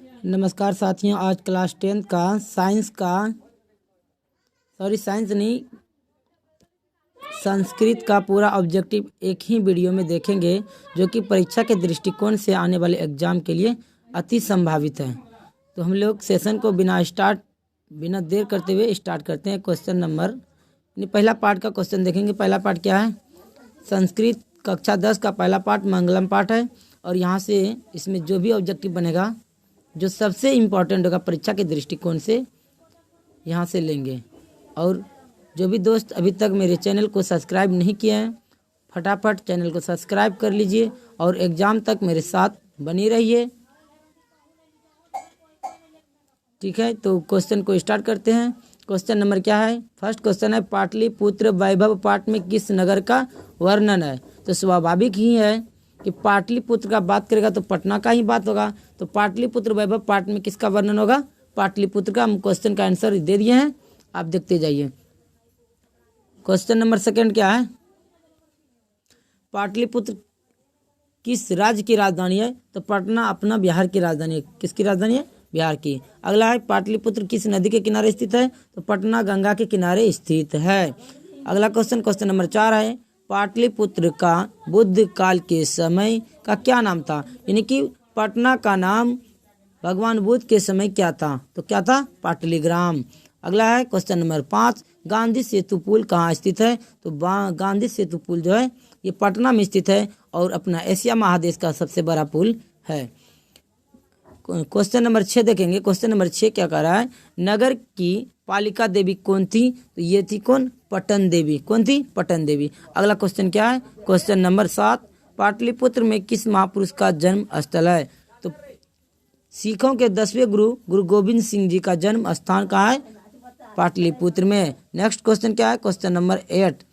नमस्कार साथियों, आज क्लास 10 का संस्कृत का पूरा ऑब्जेक्टिव एक ही वीडियो में देखेंगे, जो कि परीक्षा के दृष्टिकोण से आने वाले एग्जाम के लिए अति संभावित है। तो हम लोग सेशन को बिना देर करते हुए स्टार्ट करते हैं। क्वेश्चन नंबर पहला पार्ट का क्वेश्चन देखेंगे। पहला पार्ट क्या है? संस्कृत कक्षा 10 का पहला पार्ट मंगलम पाठ है, और यहाँ से इसमें जो भी ऑब्जेक्टिव बनेगा, जो सबसे इम्पोर्टेंट होगा परीक्षा के दृष्टिकोण से, यहाँ से लेंगे। और जो भी दोस्त अभी तक मेरे चैनल को सब्सक्राइब नहीं किए हैं, फटाफट चैनल को सब्सक्राइब कर लीजिए और एग्ज़ाम तक मेरे साथ बनी रहिए। ठीक है, तो क्वेश्चन को स्टार्ट करते हैं। क्वेश्चन नंबर क्या है? फर्स्ट क्वेश्चन है, पाटलिपुत्र वैभव पाठ में किस नगर का वर्णन है? तो स्वाभाविक ही है कि पाटलिपुत्र का बात करेगा तो पटना का ही बात होगा। तो पाटलिपुत्र वैभव पाठ में किसका वर्णन होगा? पाटलिपुत्र का। हम क्वेश्चन का आंसर दे दिए हैं, आप देखते जाइए। क्वेश्चन नंबर सेकंड क्या है? पाटलिपुत्र किस राज्य की राजधानी है? तो पटना अपना बिहार की राजधानी है। किसकी राजधानी है? बिहार की। अगला है, पाटलिपुत्र किस नदी के किनारे स्थित है? तो पटना गंगा के किनारे स्थित है। अगला क्वेश्चन नंबर 4 है, पाटलिपुत्र का बुद्ध काल के समय का क्या नाम था? यानी कि पटना का नाम भगवान बुद्ध के समय क्या था? तो क्या था? पाटलीग्राम। अगला है क्वेश्चन नंबर 5, गांधी सेतु पुल कहाँ स्थित है? तो गांधी सेतु पुल जो है ये पटना में स्थित है और अपना एशिया महादेश का सबसे बड़ा पुल है। क्वेश्चन नंबर 6 देखेंगे। क्वेश्चन नंबर 6 क्या कह रहा है? नगर की पालिका देवी कौन थी? तो ये थी कौन? पटन देवी। कौन थी? पटन देवी। अगला क्वेश्चन क्या है? क्वेश्चन नंबर 7, पाटलिपुत्र में किस महापुरुष का जन्म स्थल है? तो सिखों के 10वें गुरु गोविंद सिंह जी का जन्म स्थान कहाँ है? पाटलिपुत्र में। नेक्स्ट क्वेश्चन क्या है? Question number 8।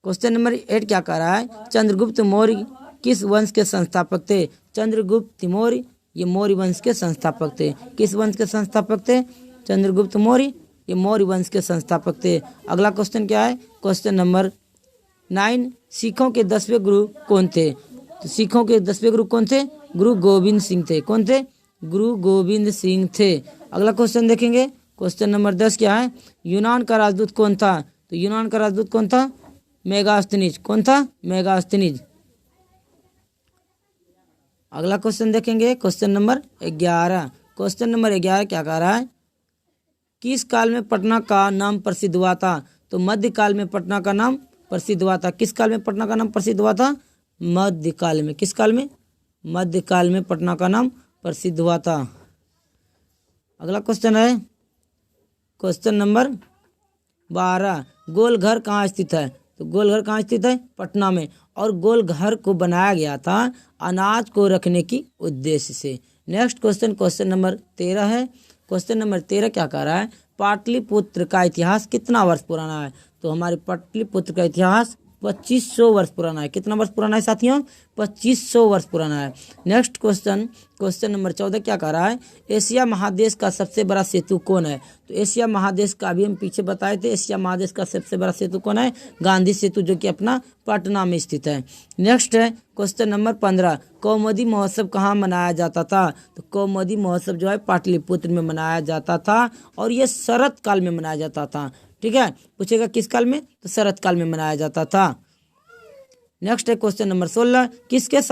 क्वेश्चन नंबर 8 क्या कह रहा है? चंद्रगुप्त मौर्य किस वंश के संस्थापक थे? चंद्रगुप्त मौर्य ये मौर्य वंश के संस्थापक थे। किस वंश के संस्थापक थे? चंद्रगुप्त मौर्य ये मौर्य वंश के संस्थापक थे। अगला क्वेश्चन क्या है? क्वेश्चन नंबर 9, सिखों के 10वें गुरु कौन थे? तो सिखों के 10वें गुरु कौन थे? गुरु गोविंद सिंह थे। कौन थे? गुरु गोविंद सिंह थे। अगला क्वेश्चन देखेंगे। क्वेश्चन नंबर 10 क्या है? यूनान का राजदूत कौन था? तो यूनान का राजदूत कौन था? मेगास्थनीज। कौन था? मेगास्थनीज। अगला क्वेश्चन देखेंगे। Question number 11। क्वेश्चन नंबर 11 क्या कह रहा है? किस काल में पटना का नाम प्रसिद्ध हुआ था? तो मध्यकाल में पटना का नाम प्रसिद्ध हुआ था। किस काल में पटना का नाम प्रसिद्ध हुआ था? मध्यकाल में। किस काल में? मध्यकाल में पटना का नाम प्रसिद्ध हुआ था। अगला क्वेश्चन है क्वेश्चन नंबर 12, गोलघर कहाँ स्थित है? तो गोलघर कहाँ स्थित है? पटना में। और गोलघर को बनाया गया था अनाज को रखने की उद्देश्य से। नेक्स्ट क्वेश्चन नंबर 13 है। क्वेश्चन नंबर 13 क्या कह रहा है? पाटलिपुत्र का इतिहास कितना वर्ष पुराना है? तो हमारे पाटलिपुत्र का इतिहास 2500 वर्ष पुराना है। कितना वर्ष पुराना है साथियों? 2500 वर्ष पुराना है। नेक्स्ट क्वेश्चन नंबर 14 क्या कह रहा है? एशिया महादेश का सबसे बड़ा सेतु कौन है? तो एशिया महादेश का अभी हम पीछे बताए थे। एशिया महादेश का सबसे बड़ा सेतु कौन है? गांधी सेतु, जो कि अपना पटना में स्थित है। नेक्स्ट है क्वेश्चन नंबर 15, कौमुदी महोत्सव कहाँ मनाया जाता था? तो कौमुदी महोत्सव जो है पाटलिपुत्र में मनाया जाता था, और ये शरत काल में मनाया जाता था। ठीक है, पूछेगा किस काल में? तो शरत काल में मनाया जाता था। नेक्स्ट है क्वेश्चन नंबर 16, किसके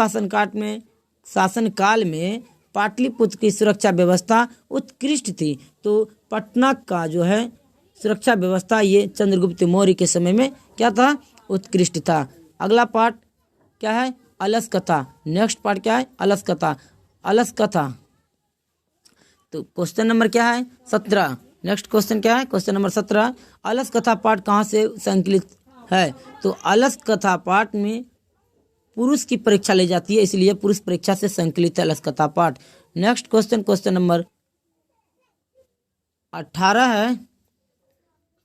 शासनकाल में पाटलिपुत्र की सुरक्षा व्यवस्था उत्कृष्ट थी? तो पटना का जो है सुरक्षा व्यवस्था ये चंद्रगुप्त मौर्य के समय में क्या था? उत्कृष्ट था। अगला पार्ट क्या है? अलस कथा। नेक्स्ट पार्ट क्या है? अलस कथा। तो क्वेश्चन नंबर क्या है? 17। नेक्स्ट क्वेश्चन क्या है? क्वेश्चन नंबर 17, अलस कथा पाठ कहाँ से संकलित है? तो अलस कथा पाठ में पुरुष की परीक्षा ली जाती है, इसलिए पुरुष परीक्षा से संकलित है अलस कथा पाठ। नेक्स्ट क्वेश्चन नंबर 18 है।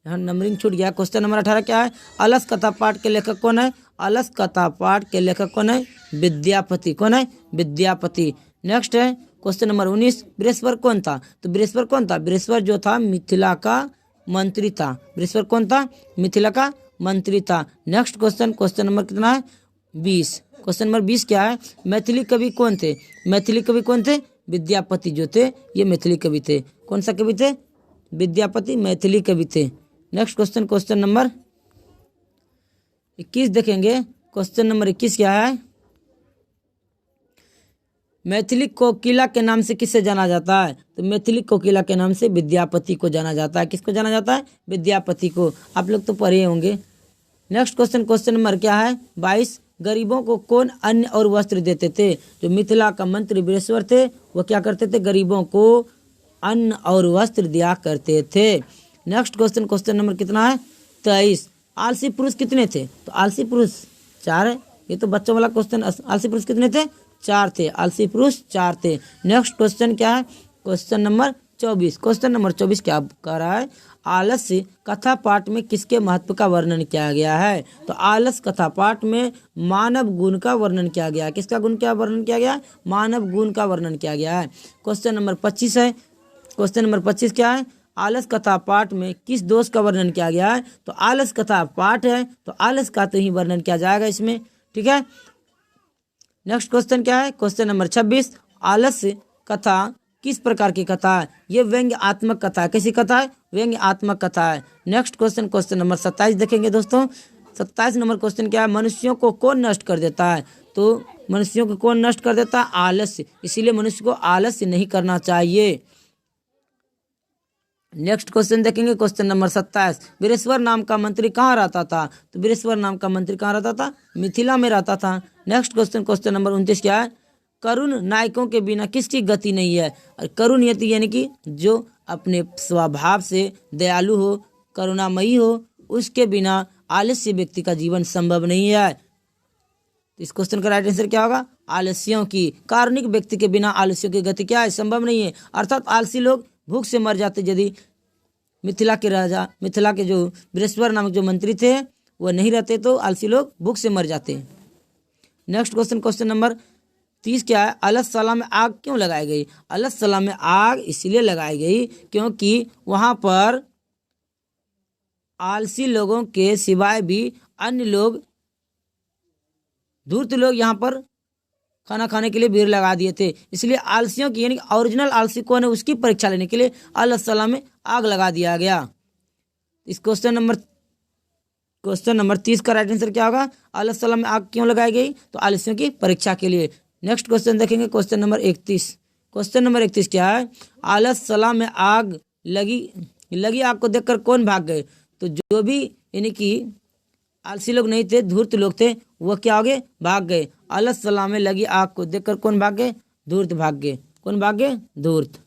यहाँ नंबरिंग छूट गया। क्वेश्चन नंबर 18 क्या है? अलस कथा पाठ के लेखक कौन है? अलस कथा पाठ के लेखक कौन है? विद्यापति। कौन है? विद्यापति। नेक्स्ट है क्वेश्चन नंबर 19, बृहस्पति कौन था? तो बृहस्पति कौन था? बृहस्पति जो था मिथिला का मंत्री था। बृहस्पति कौन था? मिथिला का मंत्री था। नेक्स्ट क्वेश्चन नंबर कितना है? 20। क्वेश्चन नंबर 20 क्या है? मैथिली कवि कौन थे? मैथिली कवि कौन थे? विद्यापति जो थे ये मैथिली कवि थे। कौन सा कवि थे? विद्यापति मैथिली कवि थे। नेक्स्ट क्वेश्चन, क्वेश्चन नंबर 21 देखेंगे। क्वेश्चन नंबर 21 क्या है? मैथिली कोकिला के नाम से किसे जाना जाता है? तो मैथिली कोकिला के नाम से विद्यापति को जाना जाता है। किसको जाना जाता है? विद्यापति को। आप लोग तो पढ़े होंगे। नेक्स्ट क्वेश्चन, क्वेश्चन नंबर क्या है? 22। गरीबों को कौन अन्न और वस्त्र देते थे? जो मिथिला का मंत्री वीरेश्वर थे वो क्या करते थे? गरीबों को अन्न और वस्त्र दिया करते थे। नेक्स्ट क्वेश्चन, क्वेश्चन नंबर कितना है? 23। आलसी पुरुष कितने थे? तो आलसी पुरुष 4 है। ये तो बच्चों वाला क्वेश्चन। आलसी पुरुष कितने थे? 4 थे। आलसी पुरुष 4 थे। नेक्स्ट क्वेश्चन क्या है? Question number 24। क्वेश्चन नंबर 24 क्या कह रहा है? आलस्य कथा पाठ में किसके महत्व का वर्णन किया गया है? तो आलस कथा पाठ में मानव गुण का वर्णन किया गया है। किसका गुण क्या वर्णन किया गया है? मानव गुण का वर्णन किया गया है। क्वेश्चन नंबर 25 है। क्वेश्चन नंबर 25 क्या है? आलस कथा पाठ में किस दोष का वर्णन किया गया है? तो आलस कथा पाठ है तो आलस का तो ही वर्णन किया जाएगा इसमें। ठीक है। नेक्स्ट क्वेश्चन क्या है? Question number 26। आलस्य कथा किस प्रकार की कथा है? ये व्यंग्यात्मक कथा है। कैसी कथा है? व्यंग्यात्मक कथा है। नेक्स्ट क्वेश्चन, क्वेश्चन नंबर 27 देखेंगे दोस्तों। 27 नंबर क्वेश्चन क्या है? मनुष्यों को कौन नष्ट कर देता है? तो मनुष्यों को कौन नष्ट कर देता है? आलस्य। इसीलिए मनुष्य को आलस्य नहीं करना चाहिए। नेक्स्ट क्वेश्चन देखेंगे। Question number 27। वीरेश्वर नाम का मंत्री कहाँ रहता था? तो वीरेश्वर नाम का मंत्री कहाँ रहता था? मिथिला में रहता था। नेक्स्ट क्वेश्चन, क्वेश्चन नंबर 29 क्या है? करुण नायकों के बिना किसकी गति नहीं है? और करुण यानी कि जो अपने स्वभाव से दयालु हो, करुणामयी हो, उसके बिना आलस्य व्यक्ति का जीवन संभव नहीं है। तो इस क्वेश्चन का राइट आंसर क्या होगा? आलस्यों की। कारुणिक व्यक्ति के बिना आलस्यों की गति क्या है? संभव नहीं है। अर्थात आलसी लोग भूख से मर जाते यदि मिथिला के राजा, मिथिला के जो वीरेश्वर नामक जो मंत्री थे वो नहीं रहते तो आलसी लोग भूख से मर जाते। नेक्स्ट क्वेश्चन, क्वेश्चन नंबर 30 क्या है? अलसतला में आग क्यों लगाई गई? अलसतला में आग इसलिए लगाई गई क्योंकि वहां पर आलसी लोगों के सिवाय भी अन्य लोग, धूर्त लोग यहाँ पर खाना खाने के लिए भीड़ लगा दिए थे। इसलिए आलसियों की यानी ओरिजिनल आलसी कौन है उसकी परीक्षा लेने के लिए अलसतला में आग लगा दिया गया। इस क्वेश्चन नंबर 30 का राइट आंसर क्या होगा? अलसतला में आग क्यों लगाई गई? तो आलसियों की परीक्षा के लिए। नेक्स्ट क्वेश्चन देखेंगे। Question number 31। क्वेश्चन नंबर 31 क्या है? अलसतला में आग लगी आग को देखकर कौन भाग गए? तो जो भी यानी कि आलसी लोग नहीं थे, धूर्त लोग थे, वो क्या हो गए? भाग गए। अलसतला में लगी आग को देखकर कौन भाग गए? धूर्त भाग गए। कौन भाग गए? धूर्त।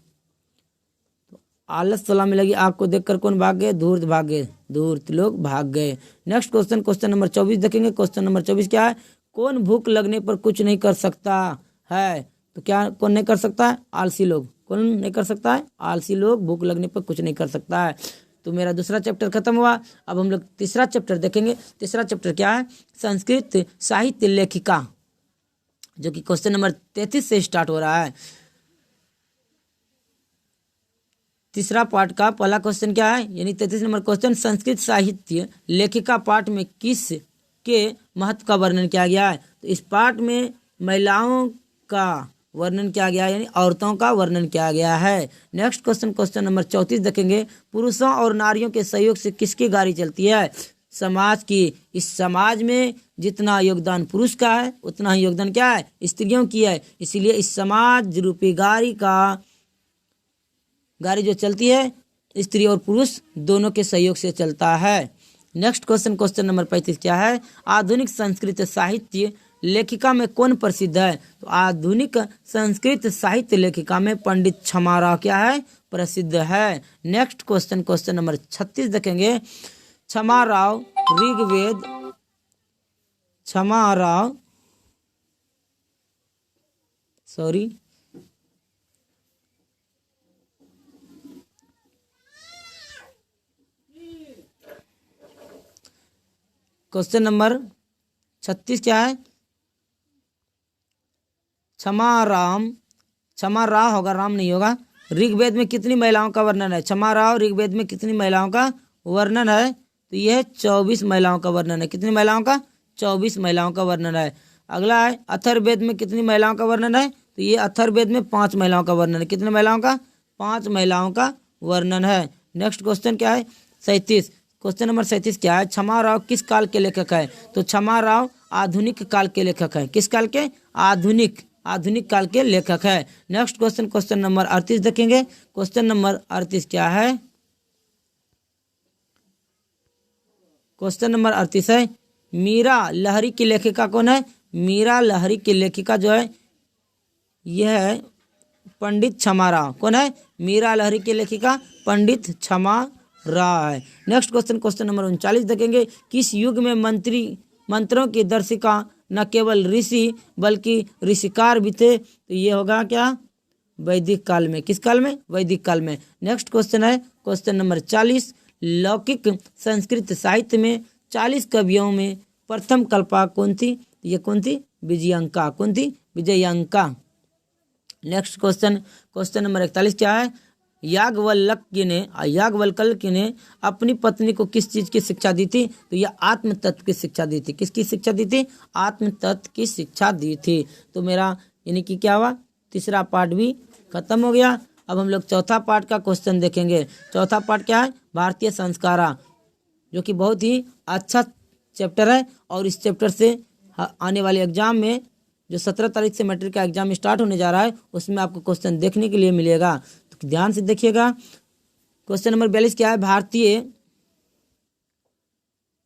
अलसतला में लगी आग को देखकर कौन भाग गए? धूर्त भाग गए। धूर्त लोग भाग गए। नेक्स्ट क्वेश्चन, क्वेश्चन नंबर 24 देखेंगे। क्वेश्चन नंबर 24 क्या है? कौन भूख लगने पर कुछ नहीं कर सकता है? तो क्या कौन नहीं कर सकता है? आलसी लोग। कौन नहीं कर सकता है? आलसी लोग भूख लगने पर कुछ नहीं कर सकता है। तो मेरा दूसरा चैप्टर खत्म हुआ। अब हम लोग तीसरा चैप्टर देखेंगे। तीसरा चैप्टर क्या है? संस्कृत साहित्य लेखिका, जो कि क्वेश्चन नंबर 33 से स्टार्ट हो रहा है। तीसरा पार्ट का पहला क्वेश्चन क्या है? यानी 33 नंबर क्वेश्चन, संस्कृत साहित्य लेखिका पाठ में किस के महत्व का वर्णन किया गया है? तो इस पाठ में महिलाओं का वर्णन किया गया है, यानी औरतों का वर्णन किया गया है। नेक्स्ट क्वेश्चन, क्वेश्चन नंबर 34 देखेंगे। पुरुषों और नारियों के सहयोग से किसकी गाड़ी चलती है? समाज की। इस समाज में जितना योगदान पुरुष का है उतना ही योगदान क्या है? स्त्रियों की है। इसीलिए इस समाज रूपी गाड़ी जो चलती है स्त्री और पुरुष दोनों के सहयोग से चलता है। नेक्स्ट क्वेश्चन, क्वेश्चन नंबर 35 क्या है? आधुनिक संस्कृत साहित्य लेखिका में कौन प्रसिद्ध है? तो आधुनिक संस्कृत साहित्य लेखिका में पंडित छमाराव क्या है? प्रसिद्ध है। नेक्स्ट क्वेश्चन, क्वेश्चन नंबर 36 देखेंगे। छमाराव क्वेश्चन नंबर 36 क्या है? क्षमा होगा, राम नहीं होगा। ऋग्वेद में कितनी महिलाओं का वर्णन है? क्षमाराव ऋग्वेद में कितनी महिलाओं का वर्णन है? तो यह 24 महिलाओं का वर्णन है। कितनी महिलाओं का? 24 महिलाओं का वर्णन है। अगला है अथर्ववेद में कितनी महिलाओं का वर्णन है? तो ये अथर्ववेद में 5 महिलाओं का वर्णन है। कितने महिलाओं का? 5 महिलाओं का वर्णन है। नेक्स्ट क्वेश्चन क्या है? 37। क्वेश्चन नंबर 37 क्या है? क्षमा राव किस काल के लेखक है? तो क्षमा राव आधुनिक काल के लेखक है। किस काल के? आधुनिक काल के लेखक है। नेक्स्ट क्वेश्चन, क्वेश्चन नंबर 38 देखेंगे। क्वेश्चन नंबर 38 क्या है? क्वेश्चन नंबर 38 है, मीरा लहरी की लेखिका कौन है? मीरा लहरी की लेखिका जो है यह है पंडित क्षमा राव। कौन है? मीरा लहरी की लेखिका पंडित क्षमा राव है। नेक्स्ट क्वेश्चन, क्वेश्चन नंबर 39 देखेंगे। किस युग में मंत्रों की दर्शिका न केवल ऋषि बल्कि ऋषिकार भी थे? तो ये होगा क्या? वैदिक काल में। किस काल में? वैदिक काल में। नेक्स्ट क्वेश्चन है क्वेश्चन नंबर 40। लौकिक संस्कृत साहित्य में 40 कवियों में प्रथम कल्पा कौन थी? ये कौन थी? विजयंका। कौन थी? Vijayanka. Next question, question number 41 क्या है? याज्ञवल्क्य ने अपनी पत्नी को किस चीज की शिक्षा दी थी? तो यह आत्म तत्व की शिक्षा दी थी। किसकी शिक्षा दी थी? आत्म तत्व की शिक्षा दी थी। तो मेरा यानी कि क्या हुआ? तीसरा पार्ट भी खत्म हो गया। अब हम लोग चौथा पार्ट का क्वेश्चन देखेंगे। चौथा पार्ट क्या है? भारतीय संस्कारा, जो कि बहुत ही अच्छा चैप्टर है और इस चैप्टर से आने वाले एग्जाम में जो 17 तारीख से मैट्रिक का एग्जाम स्टार्ट होने जा रहा है उसमें आपको क्वेश्चन देखने के लिए मिलेगा, तो ध्यान से देखिएगा। क्वेश्चन नंबर 42 क्या है? भारतीय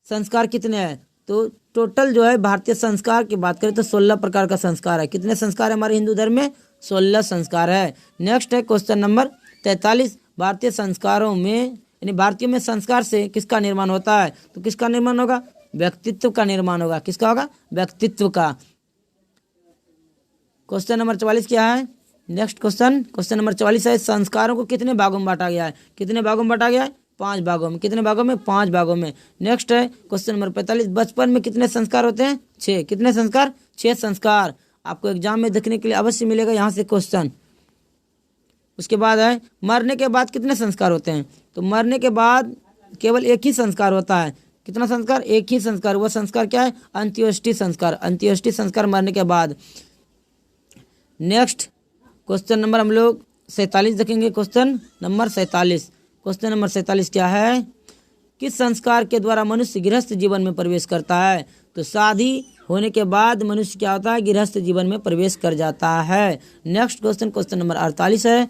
संस्कार कितने हैं? तो टोटल जो है भारतीय संस्कार की बात करें तो 16 प्रकार का संस्कार है। कितने संस्कार है हमारे हिंदू धर्म में? 16 संस्कार है। नेक्स्ट है क्वेश्चन नंबर 43। भारतीय संस्कारों में यानी भारतीयों में संस्कार से किसका निर्माण होता है? तो किसका निर्माण होगा? व्यक्तित्व का निर्माण होगा। किसका होगा? व्यक्तित्व का। क्वेश्चन नंबर 44 क्या है? नेक्स्ट क्वेश्चन, क्वेश्चन नंबर 44 है, संस्कारों को कितने भागों में बांटा गया है? कितने भागों में बांटा गया है? 5 भागों में। कितने भागों में? 5 भागों में। नेक्स्ट है क्वेश्चन नंबर 45। बचपन में कितने संस्कार होते हैं? 6। कितने संस्कार? 6 संस्कार। आपको एग्जाम में देखने के लिए अवश्य मिलेगा यहाँ से क्वेश्चन। उसके बाद है मरने के बाद कितने संस्कार होते हैं? तो मरने के बाद केवल एक ही संस्कार होता है। कितना संस्कार? एक ही संस्कार। वह संस्कार क्या है? अंत्येष्टि संस्कार। अंत्येष्टि संस्कार मरने के बाद। नेक्स्ट क्वेश्चन नंबर हम लोग 47 देखेंगे। Question number 47। क्वेश्चन नंबर 47 क्या है? किस संस्कार के द्वारा मनुष्य गृहस्थ जीवन में प्रवेश करता है? तो शादी होने के बाद मनुष्य क्या होता है? गृहस्थ जीवन में प्रवेश कर जाता है। नेक्स्ट क्वेश्चन, क्वेश्चन नंबर 48 है।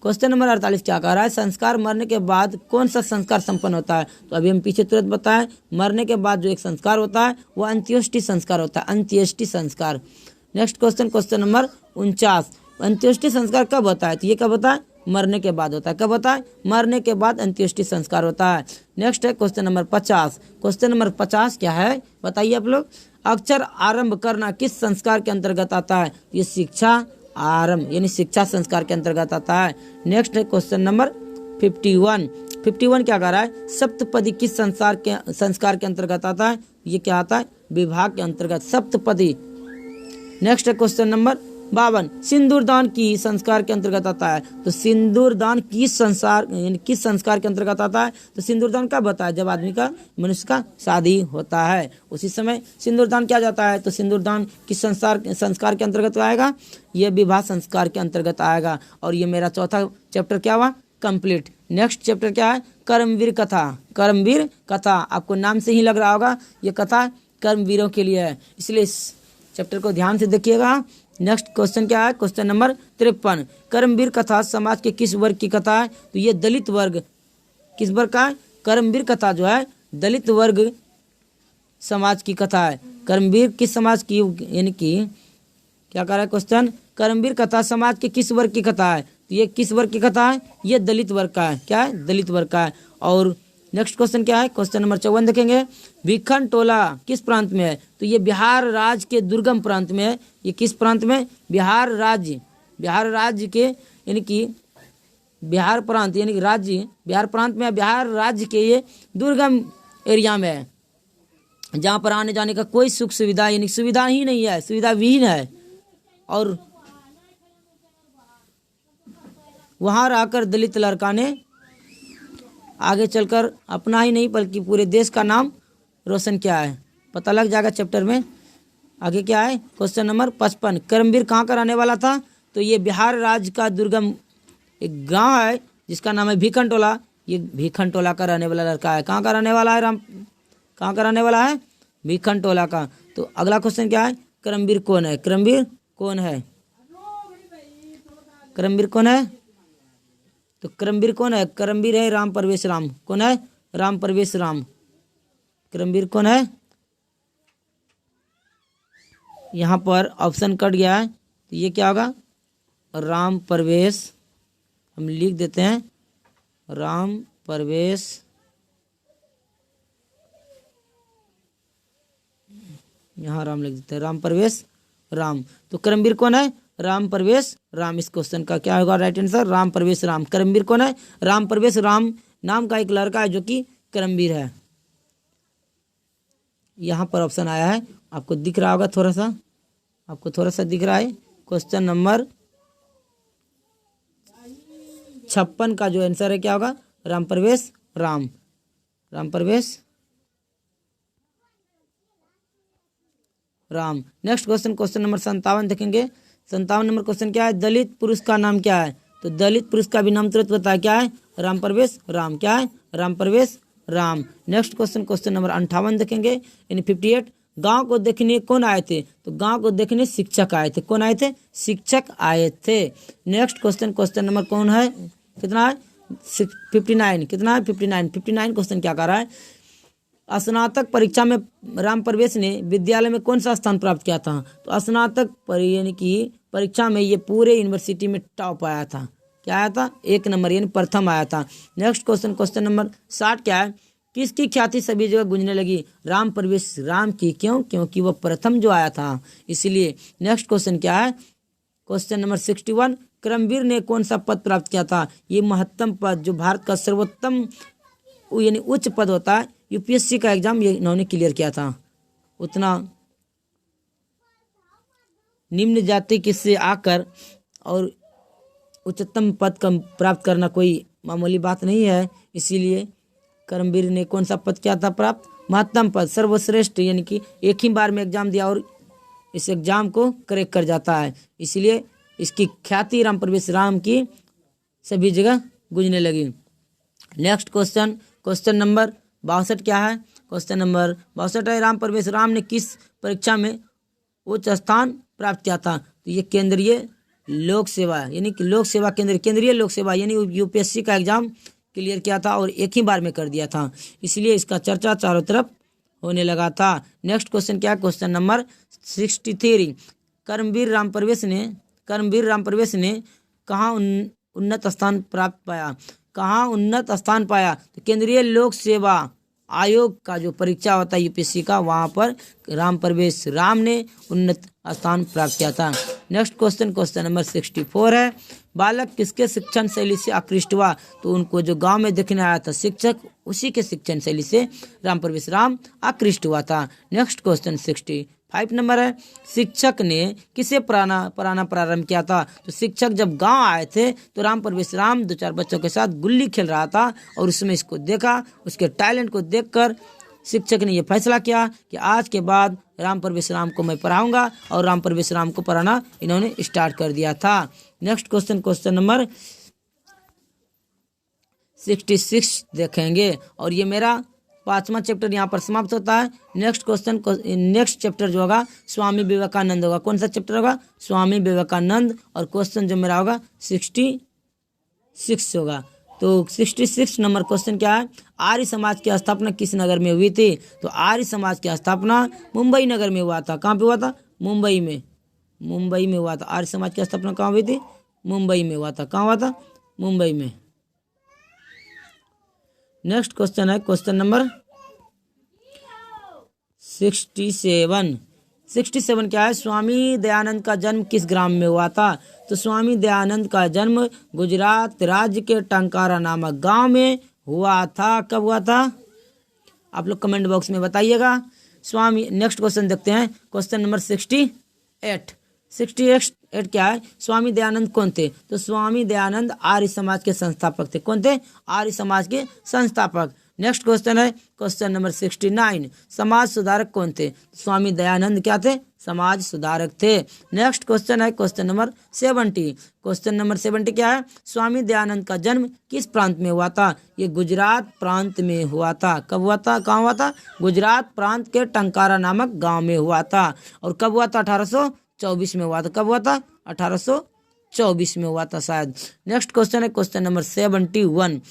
क्वेश्चन नंबर 48 क्या कह रहा है? संस्कार मरने के बाद कौन सा संस्कार संपन्न होता है? तो अभी हम पीछे तुरंत बताएं, मरने के बाद जो एक संस्कार होता है वह अंत्येष्टि संस्कार होता है। अंत्येष्टि संस्कार। Next question, question number 49। अंत्येष्टि संस्कार कब होता है? तो ये कब होता है? मरने के बाद होता है। कब होता है? मरने के बाद अंत्येष्टि संस्कार होता है। नेक्स्ट है क्वेश्चन नंबर 50। क्वेश्चन नंबर 50 क्या है? बताइए आप लोग। अक्षर आरंभ करना किस संस्कार के अंतर्गत आता है? ये शिक्षा आरंभ यानी शिक्षा संस्कार के अंतर्गत आता है। नेक्स्ट है क्वेश्चन नंबर 51। 51 क्या कह रहा है? सप्तपदी किस संस्कार के अंतर्गत आता है? ये क्या आता है? विभाग के अंतर्गत सप्तपदी। नेक्स्ट है क्वेश्चन नंबर 52। सिंदूर दान की संस्कार के अंतर्गत आता है? तो सिंदूर दान किस संस्कार के अंतर्गत आता है? तो सिंदूर दान कब होता है? जब आदमी का मनुष्य का शादी होता है उसी समय सिंदूर दान किया जाता है। तो सिंदूर दान किस संस्कार के अंतर्गत आएगा? ये विवाह संस्कार के अंतर्गत आएगा। और ये मेरा चौथा चैप्टर क्या हुआ? कंप्लीट। नेक्स्ट चैप्टर क्या है? कर्मवीर कथा। कर्मवीर कथा आपको नाम से ही लग रहा होगा ये कथा कर्मवीरों के लिए है, इसलिए इस चैप्टर को ध्यान से देखिएगा। नेक्स्ट क्वेश्चन क्या है? Question number 53। कर्मवीर कथा समाज के किस वर्ग की कथा है? तो ये दलित वर्ग। किस वर्ग का है? कर्मवीर कथा जो है दलित वर्ग समाज की कथा है। कर्मवीर किस समाज की यानी कि क्या कर रहा है क्वेश्चन? कर्मवीर कथा समाज के किस वर्ग की कथा है? तो ये किस वर्ग की कथा है? ये दलित वर्ग का है। क्या है? दलित वर्ग का है। और नेक्स्ट क्वेश्चन क्या है? क्वेश्चन नंबर 54 देखेंगे। भिखन टोला किस प्रांत में है? तो ये बिहार राज्य के दुर्गम प्रांत में है। ये किस प्रांत में? बिहार राज्य के यानी कि बिहार प्रांत यानी कि राज्य बिहार प्रांत में, बिहार राज्य के ये दुर्गम एरिया में है, जहाँ पर आने जाने का कोई सुख सुविधा यानी सुविधा ही नहीं है, सुविधा विहीन है। और वहाँ रहकर दलित लड़का ने आगे चलकर अपना ही नहीं बल्कि पूरे देश का नाम रोशन किया है। पता लग जाएगा चैप्टर में। आगे क्या है? Question number 55। कर्मवीर कहाँ का रहने वाला था? तो ये बिहार राज्य का दुर्गम एक गांव है जिसका नाम है भीखनटोला। ये भीखनटोला का रहने वाला लड़का है। कहाँ का रहने वाला है राम? कहाँ का रहने वाला है? भीखनटोला का। तो अगला क्वेश्चन क्या है? करमवीर कौन है? करमवीर कौन है? करमवीर कौन है? तो करमवीर कौन है? करमवीर है राम परवेश राम। कौन है? राम परवेश राम। करमवीर कौन है? यहाँ पर ऑप्शन कट गया है, तो ये क्या होगा? राम परवेश, हम लिख देते हैं राम परवेश यहाँ राम लिख देते हैं, राम परवेश राम। तो करमवीर कौन है? राम परवेश राम। इस क्वेश्चन का क्या होगा राइट आंसर? राम परवेश राम। करमवीर कौन है? राम परवेश राम नाम का एक लड़का है जो कि करमवीर है। यहाँ पर ऑप्शन आया है, आपको दिख रहा होगा, थोड़ा सा आपको थोड़ा सा दिख रहा है। क्वेश्चन नंबर 56 का जो आंसर है क्या होगा? Ram Parvesh Ram. Ram Parvesh Ram. Next question, question number 57 देखेंगे। 57 नंबर क्वेश्चन क्या है? दलित पुरुष का नाम क्या है? तो दलित पुरुष का भी नाम तुरंत बताया, क्या है? राम परवेश राम। क्या है? Ram Parvesh Ram. Next question, question number 58 देखेंगे। यानी 58, गांव को देखने कौन आए थे? तो गांव को देखने शिक्षक आए थे। कौन आए थे? शिक्षक आए थे। नेक्स्ट क्वेश्चन, क्वेश्चन नंबर कौन है? कितना है? 59। कितना है? 59। 59 क्वेश्चन क्या कर रहा है? स्नातक परीक्षा में राम परवेश ने विद्यालय में कौन सा स्थान प्राप्त किया था? तो स्नातक यानी कि परीक्षा में ये पूरे यूनिवर्सिटी में टॉप आया था। क्या आया था? 1 नंबर यानी प्रथम आया था। नेक्स्ट क्वेश्चन, क्वेश्चन नंबर 60 क्या है? किसकी ख्याति सभी जगह गूंजने लगी? राम परवेश राम की। क्यों? क्योंकि वह प्रथम जो आया था, इसलिए। नेक्स्ट क्वेश्चन क्या है? क्वेश्चन नंबर 61, करमवीर ने कौन सा पद प्राप्त किया था? ये महत्तम पद, जो भारत का सर्वोत्तम यानी उच्च पद होता है, यूपीएससी का एग्जाम ये इन्होंने क्लियर किया था। उतना निम्न जाति किससे आकर और उच्चतम पद का प्राप्त करना कोई मामूली बात नहीं है। इसीलिए करमवीर ने कौन सा पद किया था प्राप्त? महत्तम पद, सर्वश्रेष्ठ, यानी कि एक ही बार में एग्जाम दिया और इस एग्जाम को क्रैक कर जाता है। इसलिए इसकी ख्याति राम परवेश राम की सभी जगह गूंजने लगी। नेक्स्ट क्वेश्चन, क्वेश्चन नंबर 62 क्या है? क्वेश्चन नंबर 62 है, राम परवेश राम ने किस परीक्षा में उच्च स्थान प्राप्त किया था? तो ये केंद्रीय लोक सेवा यानी कि लोक सेवा केंद्रीय लोक सेवा यानी यूपीएससी का एग्जाम क्लियर किया था और एक ही बार में कर दिया था। इसलिए इसका चर्चा चारों तरफ होने लगा था। नेक्स्ट क्वेश्चन क्या है? क्वेश्चन नंबर 63, करमवीर राम परवेश ने कहाँ उन्नत स्थान प्राप्त पाया? कहाँ उन्नत स्थान पाया? तो केंद्रीय लोक सेवा आयोग का जो परीक्षा होता है यूपीएससी का, वहां पर राम परवेश राम ने उन्नत स्थान प्राप्त किया था। नेक्स्ट क्वेश्चन, क्वेश्चन नंबर 64 है, बालक किसके शिक्षण शैली से आकृष्ट हुआ? तो उनको जो गांव में देखने आया था शिक्षक, उसी के शिक्षण शैली से राम परवेश राम आकृष्ट हुआ था। नेक्स्ट क्वेश्चन 65 नंबर है, शिक्षक ने किसे पढ़ाना प्रारंभ किया था? तो शिक्षक जब गांव आए थे तो राम परवेश राम 2-4 बच्चों के साथ गुल्ली खेल रहा था और उसमें इसको देखा, उसके टैलेंट को देखकर शिक्षक ने यह फैसला किया कि आज के बाद राम परवेश राम को मैं पढ़ाऊंगा और राम परवेश राम को पढ़ाना इन्होंने स्टार्ट कर दिया था। नेक्स्ट क्वेश्चन, क्वेश्चन नंबर 66 देखेंगे और ये मेरा 5वां चैप्टर यहाँ पर समाप्त होता है। नेक्स्ट क्वेश्चन, नेक्स्ट चैप्टर जो होगा स्वामी विवेकानंद होगा। कौन सा चैप्टर होगा? स्वामी विवेकानंद। और क्वेश्चन जो मेरा होगा 66 होगा। तो 66 नंबर क्वेश्चन क्या है? आर्य समाज की स्थापना किस नगर में हुई थी? तो आर्य समाज की स्थापना मुंबई नगर में हुआ था। कहाँ पे हुआ था? मुंबई में हुआ था। आर्य समाज की स्थापना कहाँ हुई थी? मुंबई में हुआ था। कहाँ हुआ था? मुंबई में। नेक्स्ट क्वेश्चन है क्वेश्चन नंबर 67 क्या है? स्वामी दयानंद का जन्म किस ग्राम में हुआ था? तो स्वामी दयानंद का जन्म गुजरात राज्य के टंकारा नामक गांव में हुआ था। कब हुआ था? आप लोग कमेंट बॉक्स में बताइएगा। स्वामी नेक्स्ट क्वेश्चन देखते हैं, क्वेश्चन नंबर 68 क्या है? स्वामी दयानंद कौन थे? तो स्वामी दयानंद आर्य समाज के संस्थापक थे। कौन थे? आर्य समाज के संस्थापक। नेक्स्ट क्वेश्चन है क्वेश्चन नंबर 69, समाज सुधारक कौन थे? स्वामी दयानंद क्या थे? समाज सुधारक थे। नेक्स्ट क्वेश्चन है क्वेश्चन नंबर 70। क्वेश्चन नंबर 70 क्या है? स्वामी दयानंद का जन्म किस प्रांत में हुआ था? ये गुजरात प्रांत में हुआ था। कब हुआ था? कहाँ हुआ था? गुजरात प्रांत के टंकारा नामक गांव में हुआ था। और कब हुआ था? 1824 में हुआ था। कब हुआ था? 1824 में हुआ था शायद। नेक्स्ट क्वेश्चन है क्वेश्चन नंबर 71।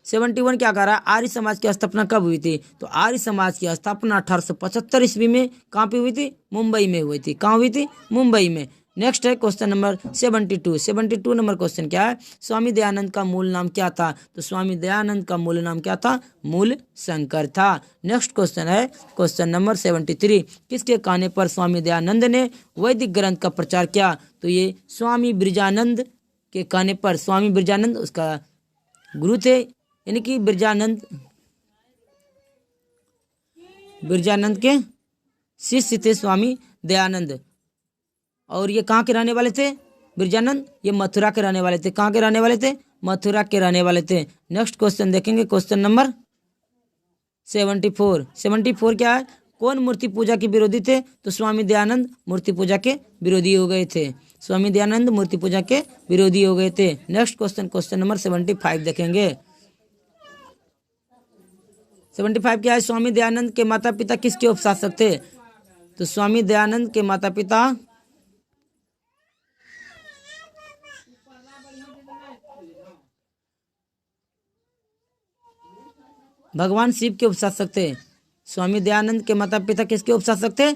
71 क्या कह रहा है? आर्य समाज की स्थापना कब हुई थी? तो आर्य समाज की स्थापना 1875 ईस्वी में कहाँ पे हुई थी? मुंबई में हुई थी। कहाँ हुई थी? मुंबई में। नेक्स्ट है क्वेश्चन नंबर 72। 72 नंबर क्वेश्चन क्या है? स्वामी दयानंद का मूल नाम क्या था? तो स्वामी दयानंद का मूल नाम क्या था? मूल शंकर था। नेक्स्ट क्वेश्चन है क्वेश्चन नंबर 73। किसके कहने पर स्वामी दयानंद ने वैदिक ग्रंथ का प्रचार किया? तो ये स्वामी ब्रजानंद के कहने पर। स्वामी ब्रजानंद उसका गुरु थे, यानी कि बिरजानंद के शिष्य थे स्वामी दयानंद। और ये कहाँ के रहने वाले थे? बिरजानंद ये मथुरा के रहने वाले थे। कहाँ के रहने वाले थे? मथुरा के रहने वाले थे। नेक्स्ट क्वेश्चन देखेंगे क्वेश्चन नंबर 74। 74 क्या है? कौन मूर्ति पूजा के विरोधी थे? तो स्वामी दयानंद मूर्ति पूजा के विरोधी हो गए थे। स्वामी दयानंद मूर्ति पूजा के विरोधी हो गए थे। नेक्स्ट क्वेश्चन क्वेश्चन नंबर 75 देखेंगे। 75 क्या है? स्वामी दयानंद के माता पिता किसके उपशासक थे? तो स्वामी दयानंद के माता पिता भगवान शिव के उपशासक थे। स्वामी दयानंद के माता पिता किसके उपशासक थे?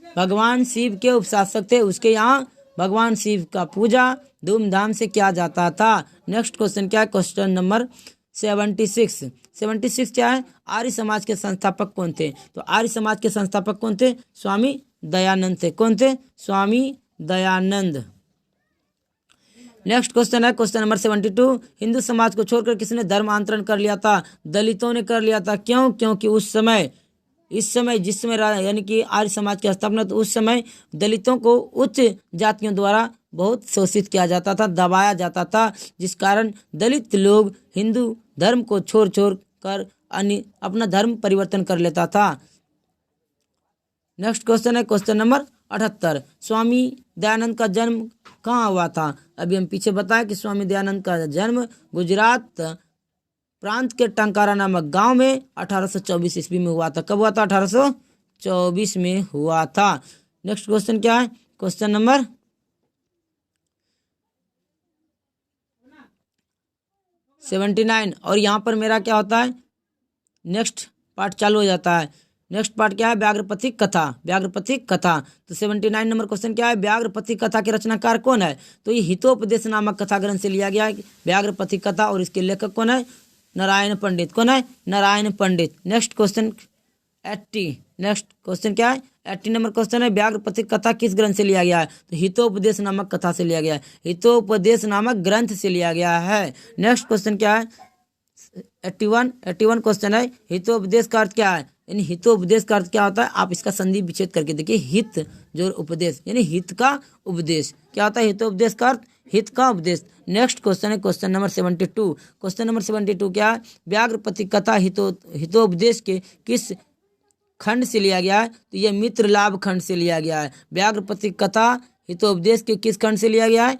भगवान शिव के उपशासक थे। उसके यहाँ भगवान शिव का पूजा धूमधाम से किया जाता था। नेक्स्ट क्वेश्चन क्या है? Question number 76। 76 क्या है? आर्य समाज के संस्थापक कौन थे? तो आर्य समाज के संस्थापक कौन थे? स्वामी दयानंद थे। कौन थे? स्वामी दयानंद। नेक्स्ट क्वेश्चन है क्वेश्चन नंबर 72। हिंदू समाज को छोड़कर किसने धर्मांतरण कर लिया था? दलितों ने कर लिया था। क्यों? क्योंकि इस समय जिस समय यानी कि आर्य समाज की स्थापना, तो उस समय दलितों को उच्च जातियों द्वारा बहुत शोषित किया जाता था, दबाया जाता था, जिस कारण दलित लोग हिंदू धर्म को छोड़ कर अन्य अपना धर्म परिवर्तन कर लेता था। नेक्स्ट क्वेश्चन है क्वेश्चन नंबर 78। स्वामी दयानंद का जन्म कहाँ हुआ था? अभी हम पीछे बताया कि स्वामी दयानंद का जन्म गुजरात प्रांत के टंकारा नामक गांव में 1824 ईस्वी में हुआ था। कब हुआ था? 1824 में हुआ था। नेक्स्ट क्वेश्चन क्या है? Question number 79। और यहाँ पर मेरा क्या होता है? नेक्स्ट पार्ट चालू हो जाता है। नेक्स्ट पार्ट क्या है? व्याघ्रपथिक कथा। व्याघ्रपथिक कथा। तो 79 नंबर क्वेश्चन क्या है? व्याघ्रपथिक कथा के रचनाकार कौन है? तो ये हितोपदेश नामक कथा ग्रंथ से लिया गया है व्याघ्रपथिक कथा। और इसके लेखक कौन है? नारायण पंडित। कौन है? Narayan Pandit. Next question 80। Next question क्या है? 80 नंबर क्वेश्चन है व्याघ्रपथिक कथा किस ग्रंथ से लिया गया है? तो हितोपदेश नामक कथा से लिया गया है। हितोपदेश नामक ग्रंथ से लिया गया है। नेक्स्ट क्वेश्चन क्या है? 81 क्वेश्चन है हितोपदेश का अर्थ क्या है? यानी हितोपदेश का अर्थ क्या होता है? आप इसका संधि विच्छेद करके देखिए। हित जो उपदेश यानी हित का उपदेश क्या होता है? हितोपदेश का अर्थ हित का उपदेश। नेक्स्ट क्वेश्चन है क्वेश्चन नंबर 72। क्वेश्चन नंबर 72 क्या है? व्याघ्रपथिक कथा हितोपदेश के किस खंड से लिया गया है? तो यह मित्र लाभ खंड से लिया गया है। व्याघ्रपथिक कथा हितोपदेश के किस खंड से लिया गया है?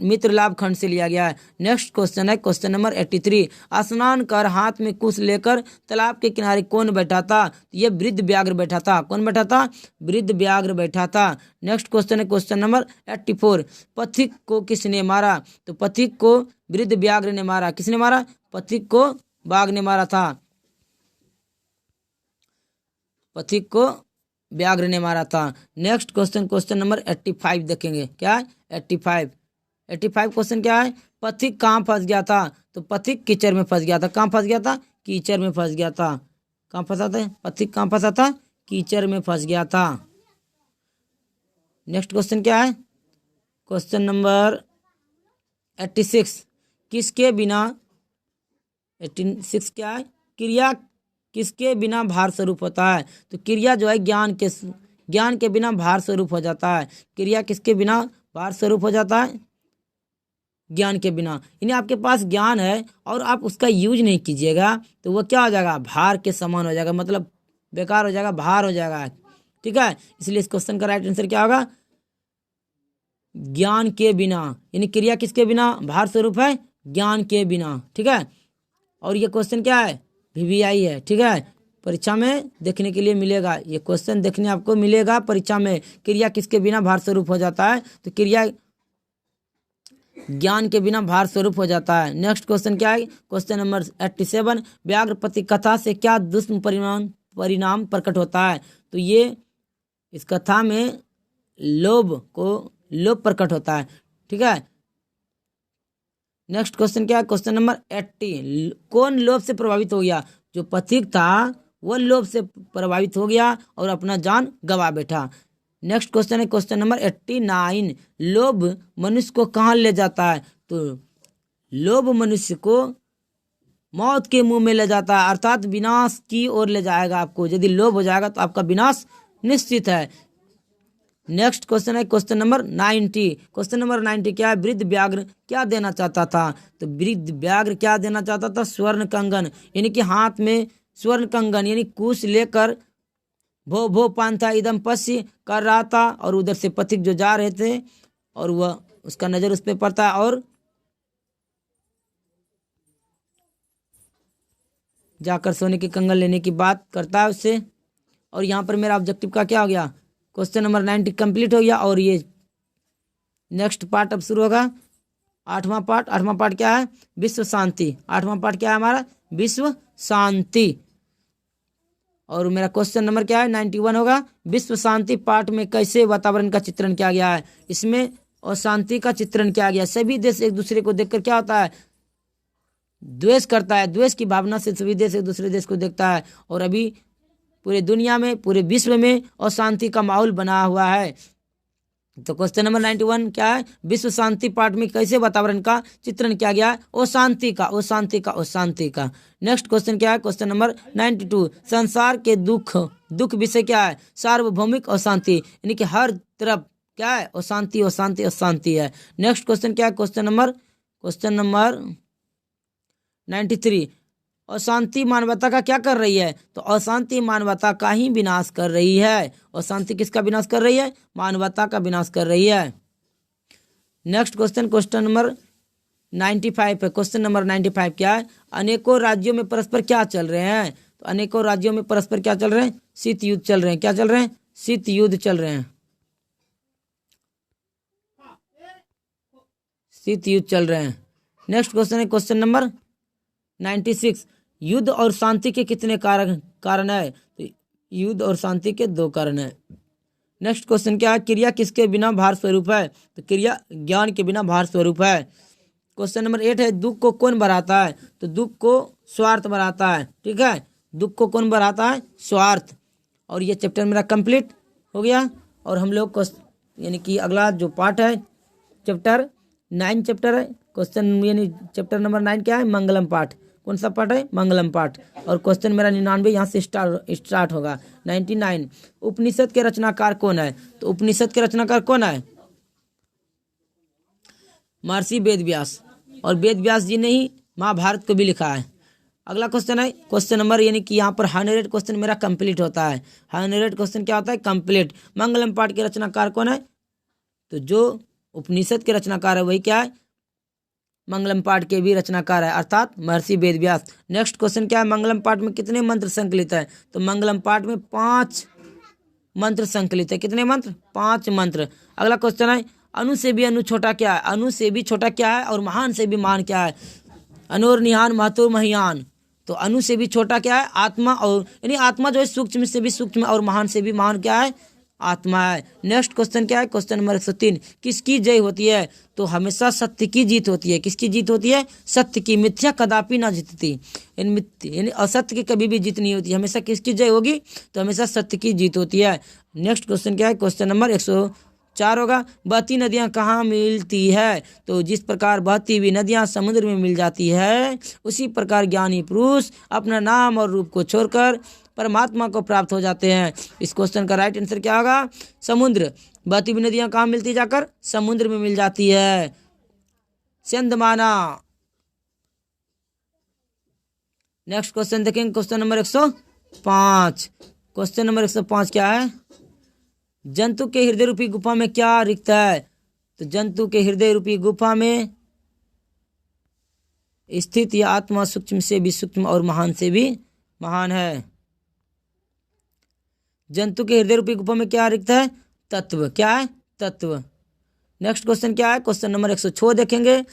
मित्र लाभ खंड से लिया गया है। नेक्स्ट क्वेश्चन है क्वेश्चन नंबर 83। स्नान कर हाथ में कुश लेकर तालाब के किनारे कौन बैठा था? यह वृद्ध व्याघ्र बैठा था। कौन बैठा था? वृद्ध व्याघ्र बैठा था। नेक्स्ट क्वेश्चन है क्वेश्चन नंबर 84। पथिक को किसने मारा? तो पथिक को वृद्ध व्याघ्र ने मारा। किसने मारा? पथिक को बाघ ने मारा था। पथिक को व्याघ्र ने मारा था। नेक्स्ट क्वेश्चन क्वेश्चन नंबर 85 देखेंगे। क्या है? 85 क्वेश्चन क्या है? पथिक कहाँ फंस गया था? तो पथिक कीचड़ में फंस गया था। कहाँ फंस गया था? कीचड़ में फंस गया था। कहाँ फंसा था? पथिक कहाँ फंसा था? कीचड़ में फंस गया था। नेक्स्ट क्वेश्चन क्या है? Question number 86। किसके बिना 86 क्या है? क्रिया किसके बिना भार स्वरूप होता है? तो क्रिया जो है ज्ञान के बिना भार स्वरूप हो जाता है। क्रिया किसके बिना भार स्वरूप हो जाता है? ज्ञान के बिना। यानी आपके पास ज्ञान है और आप उसका यूज नहीं कीजिएगा तो वो क्या हो जाएगा, भार के समान हो जाएगा, मतलब बेकार हो जाएगा, भार हो जाएगा। ठीक है, इसलिए इस क्वेश्चन का राइट आंसर क्या होगा, ज्ञान के बिना। यानी क्रिया किसके बिना, भार स्वरूप है ज्ञान के बिना। ठीक है, और ये क्वेश्चन क्या है, VVI है। ठीक है, परीक्षा में देखने के लिए मिलेगा, ये क्वेश्चन देखने आपको मिलेगा परीक्षा में। क्रिया किसके बिना भार स्वरूप हो जाता है, तो क्रिया ज्ञान के बिना भार स्वरूप हो जाता है। नेक्स्ट क्वेश्चन क्या है, क्वेश्चन नंबर 87, व्याघ्रपति कथा से क्या दुष्परिणाम प्रकट होता है। तो ये इस कथा में लोभ प्रकट होता है। ठीक है, नेक्स्ट क्वेश्चन क्या है, क्वेश्चन नंबर 80, कौन लोभ से प्रभावित हो गया। जो पथिक था वह लोभ से प्रभावित हो गया और अपना जान गंवा बैठा। नेक्स्ट क्वेश्चन है क्वेश्चन नंबर 89, लोभ मनुष्य को कहाँ ले जाता है। तो लोभ मनुष्य को मौत के मुंह में ले जाता है, अर्थात विनाश की ओर ले जाएगा आपको। यदि लोभ हो जाएगा तो आपका विनाश निश्चित है। नेक्स्ट क्वेश्चन है क्वेश्चन नंबर 90। क्वेश्चन नंबर 90 क्या है, वृद्ध व्याघ्र क्या देना चाहता था। तो वृद्ध व्याघ्र क्या देना चाहता था, स्वर्ण कंगन, यानी कि हाथ में स्वर्ण कंगन यानी कुश लेकर भो भो पांथा इदम पश्य कर रहा था। और उधर से पथिक जो जा रहे थे और वह उसका नजर उस पर पड़ता है और जाकर सोने के कंगन लेने की बात करता है उससे। और यहाँ पर मेरा ऑब्जेक्टिव का क्या हो गया, क्वेश्चन नंबर 90 कंप्लीट हो गया। और ये नेक्स्ट पार्ट अब शुरू होगा, आठवां पार्ट क्या है, विश्व शांति। आठवां पार्ट क्या है हमारा, विश्व शांति। और मेरा क्वेश्चन नंबर क्या है, 91 होगा। विश्व शांति पार्ट में कैसे वातावरण का चित्रण किया गया है, इसमें और शांति का चित्रण किया गया। सभी देश एक दूसरे को देखकर क्या होता है, द्वेष करता है, द्वेष की भावना से सभी देश एक दूसरे देश को देखता है। और अभी पूरे दुनिया में, पूरे विश्व में अशांति का माहौल बना हुआ है। तो क्वेश्चन नंबर 91 क्या है, विश्व शांति पार्ट में कैसे वातावरण का चित्रण किया गया है, अशांति का। नेक्स्ट क्वेश्चन क्या है, क्वेश्चन नंबर 92, संसार के दुख विषय क्या है, सार्वभौमिक अशांति, यानी कि हर तरफ क्या है, अशांति है। नेक्स्ट क्वेश्चन क्या है, क्वेश्चन नंबर 93, अशांति मानवता का क्या कर रही है। तो अशांति मानवता का ही विनाश कर रही है। अशांति किसका विनाश कर रही है, मानवता का विनाश कर रही है। नेक्स्ट क्वेश्चन नंबर 95 है। क्वेश्चन नंबर 95 क्या है, अनेकों राज्यों में परस्पर क्या चल रहे हैं। तो अनेकों राज्यों में परस्पर क्या चल रहे हैं, शीत युद्ध चल रहे हैं। क्या चल रहे हैं, शीत युद्ध चल रहे हैं, शीत युद्ध चल रहे हैं। नेक्स्ट क्वेश्चन है क्वेश्चन नंबर 96, युद्ध और शांति के कितने कारण है। तो युद्ध और शांति के 2 कारण है। नेक्स्ट क्वेश्चन क्या है, क्रिया किसके बिना भार स्वरूप है। तो क्रिया ज्ञान के बिना भार स्वरूप है। क्वेश्चन नंबर 8 है, दुख को कौन बढ़ाता है। तो दुख को स्वार्थ बढ़ाता है। ठीक है, दुख को कौन बढ़ाता है, स्वार्थ। और ये चैप्टर मेरा कंप्लीट हो गया। और हम लोग यानी कि अगला जो पार्ट है चैप्टर 9 चैप्टर है, क्वेश्चन यानी चैप्टर नंबर 9 क्या है, मंगलम पाठ। कौन सा पाठ है, मंगलम पाठ। और क्वेश्चन मेरा 99 यहाँ से स्टार्ट होगा। 99, उपनिषद के रचनाकार कौन है। तो उपनिषद के रचनाकार कौन है, महर्षि वेद व्यास। और वेद व्यास जी ने ही महाभारत को भी लिखा है। अगला क्वेश्चन है क्वेश्चन नंबर, यानी कि यहाँ पर 100 क्वेश्चन मेरा कंप्लीट होता है। 100 क्वेश्चन क्या होता है, कंप्लीट। मंगलम पाठ के रचनाकार कौन है। तो जो उपनिषद के रचनाकार है वही क्या है, मंगलम पाठ के भी रचनाकार है, अर्थात महर्षि वेद व्यास। नेक्स्ट क्वेश्चन क्या है, मंगलम पाठ में कितने मंत्र संकलित है। तो मंगलम पाठ में 5 मंत्र संकलित है। कितने मंत्र, 5 मंत्र। अगला क्वेश्चन है, अणु से भी अणु छोटा क्या है। अणु से भी छोटा क्या है और महान से भी महान क्या है। अनोर निहान महतोर महियान। तो अणु से भी छोटा क्या है, आत्मा। और यानी आत्मा जो है सूक्ष्म से भी सूक्ष्म और महान से भी महान क्या है, आत्मा है। नेक्स्ट क्वेश्चन क्या है, क्वेश्चन नंबर 103, किसकी जय होती है। तो हमेशा सत्य की जीत होती है। किसकी जीत होती है, सत्य की। मिथ्या कदापि ना जीतती, यानी असत्य की कभी भी जीत नहीं होती। हमेशा किसकी जय होगी, तो हमेशा सत्य की जीत होती है। नेक्स्ट क्वेश्चन क्या है, क्वेश्चन नंबर 104 होगा, बहती नदियाँ कहाँ मिलती है। तो जिस प्रकार बहती हुई नदियाँ समुद्र में मिल जाती है, उसी प्रकार ज्ञानी पुरुष अपना नाम और रूप को छोड़कर परमात्मा को प्राप्त हो जाते हैं। इस क्वेश्चन का राइट आंसर क्या होगा, समुद्र। बहती हुई नदियाँ कहाँ मिलती, जाकर समुद्र में मिल जाती है। चंदमाना। नेक्स्ट क्वेश्चन देखेंगे, क्वेश्चन नंबर 105। क्वेश्चन नंबर 105 क्या है? जंतु के हृदय रूपी गुफा में क्या रिक्त है? तो जंतु के हृदय रूपी गुफा में स्थित यह आत्मा सूक्ष्म से भी सूक्ष्म और महान से भी महान है। जंतु के हृदय रूपी गुफा में क्या रिक्त है? तत्व। क्या है? तत्व। नेक्स्ट क्वेश्चन क्या है? क्वेश्चन नंबर 106 देखेंगे।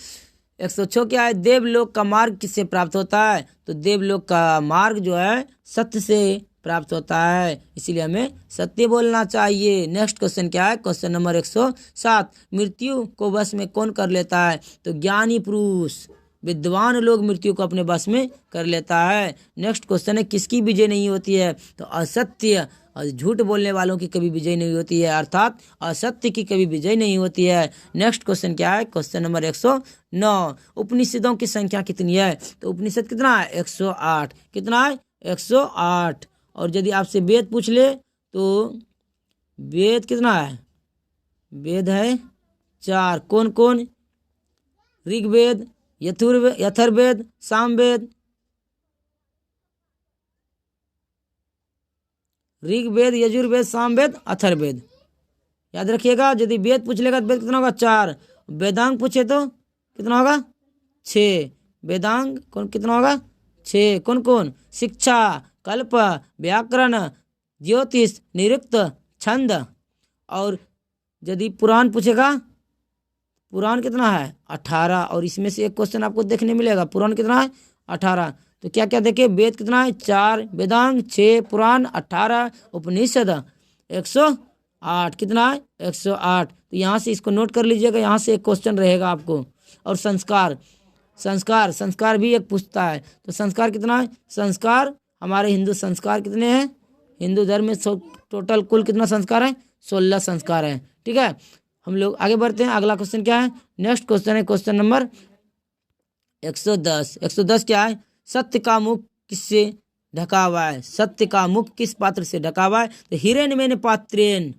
106 क्या है? देवलोक का मार्ग किससे प्राप्त होता है? तो देवलोक का मार्ग जो है सत्य से प्राप्त होता है, इसीलिए हमें सत्य बोलना चाहिए। नेक्स्ट क्वेश्चन क्या है? Question number 107। मृत्यु को वश में कौन कर लेता है? तो ज्ञानी पुरुष, विद्वान लोग मृत्यु को अपने वश में कर लेता है। नेक्स्ट क्वेश्चन है, किसकी विजय नहीं होती है? तो असत्य और झूठ बोलने वालों की कभी विजय नहीं होती है, अर्थात असत्य की कभी विजय नहीं होती है। नेक्स्ट क्वेश्चन क्या है? Question number 109। उपनिषदों की संख्या कितनी है? तो उपनिषद कितना है? 108। कितना है? 108। और यदि आपसे वेद पूछ ले तो वेद कितना है? वेद है 4। कौन कौन? ऋग्वेद, यथुर्वेद, सामवेद। ऋग्वेद, यजुर्वेद, सामवेद, अथर्ववेद। याद रखिएगा, यदि वेद पूछ लेगा तो वेद कितना होगा? 4। वेदांग पूछे तो कितना होगा? 6। वेदांग कौन कितना होगा? 6। कौन कौन? शिक्षा, कल्प, व्याकरण, ज्योतिष, निरुक्त, छंद। और यदि पुराण पूछेगा, पुराण कितना है? 18। और इसमें से एक क्वेश्चन आपको देखने मिलेगा, पुराण कितना है? 18। तो क्या क्या देखे? वेद कितना है? 4, वेदांग 6, पुराण 18, उपनिषद 108। कितना है? 108। तो यहाँ से इसको नोट कर लीजिएगा, यहाँ से एक क्वेश्चन रहेगा आपको। और संस्कार, संस्कार भी एक पूछता है। तो संस्कार कितना है? संस्कार हमारे हिंदू संस्कार कितने हैं? हिंदू धर्म में टोटल कुल कितना संस्कार है? 16 संस्कार है। ठीक है, हम लोग आगे बढ़ते हैं। अगला क्वेश्चन क्या है? नेक्स्ट क्वेश्चन है क्वेश्चन नंबर 110। 110 क्या है? सत्य का मुख किससे ढका हुआ है? सत्य का मुख किस पात्र से ढका हुआ है? तो हिरण्यमेन पात्रेन।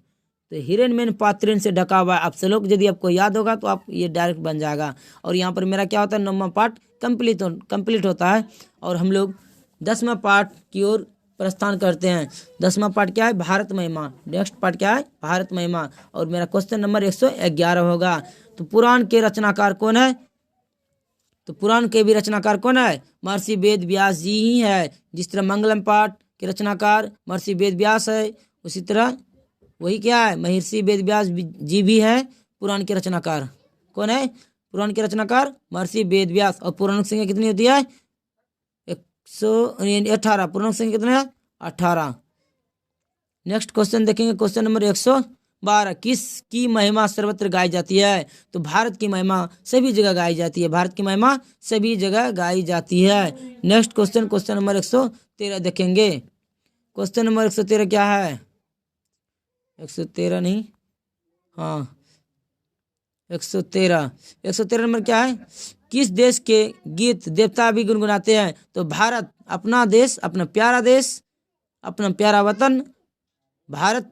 तो हिरण्यमेन पात्रेन से ढका हुआ है। आप श्लोक यदि आपको याद होगा तो आप ये डायरेक्ट बन जाएगा। और यहाँ पर मेरा क्या होता है? 9वां पार्ट कंप्लीट होता है और हम लोग 10वां पार्ट की ओर प्रस्थान करते हैं। 10वां पार्ट क्या है? भारत महिमा। नेक्स्ट पार्ट क्या है? भारत महिमा। और मेरा क्वेश्चन नंबर 111 होगा। तो पुराण के रचनाकार कौन है? तो पुराण के भी रचनाकार कौन है? महर्षि वेद व्यास जी ही है। जिस तरह मंगलम पाठ के रचनाकार महर्षि वेद व्यास है, उसी तरह वही क्या है? महर्षि वेद व्यास जी भी है पुराण के रचनाकार। कौन है पुराण के रचनाकार? महर्षि वेद व्यास। और पुराण की संख्या कितनी होती है? 118। पुराण की संख्या कितना है? 18। नेक्स्ट क्वेश्चन देखेंगे, क्वेश्चन नंबर 112। किसकी महिमा सर्वत्र गाई जाती है? तो भारत की महिमा सभी जगह गाई जाती है। भारत की महिमा सभी जगह गाई जाती है। नेक्स्ट क्वेश्चन, क्वेश्चन नंबर 113 देखेंगे। क्वेश्चन नंबर 113 क्या है? 113 नहीं, हाँ 113 नंबर क्या है? किस देश के गीत देवता भी गुनगुनाते हैं? तो भारत, अपना देश, अपना प्यारा देश, अपना प्यारा वतन भारत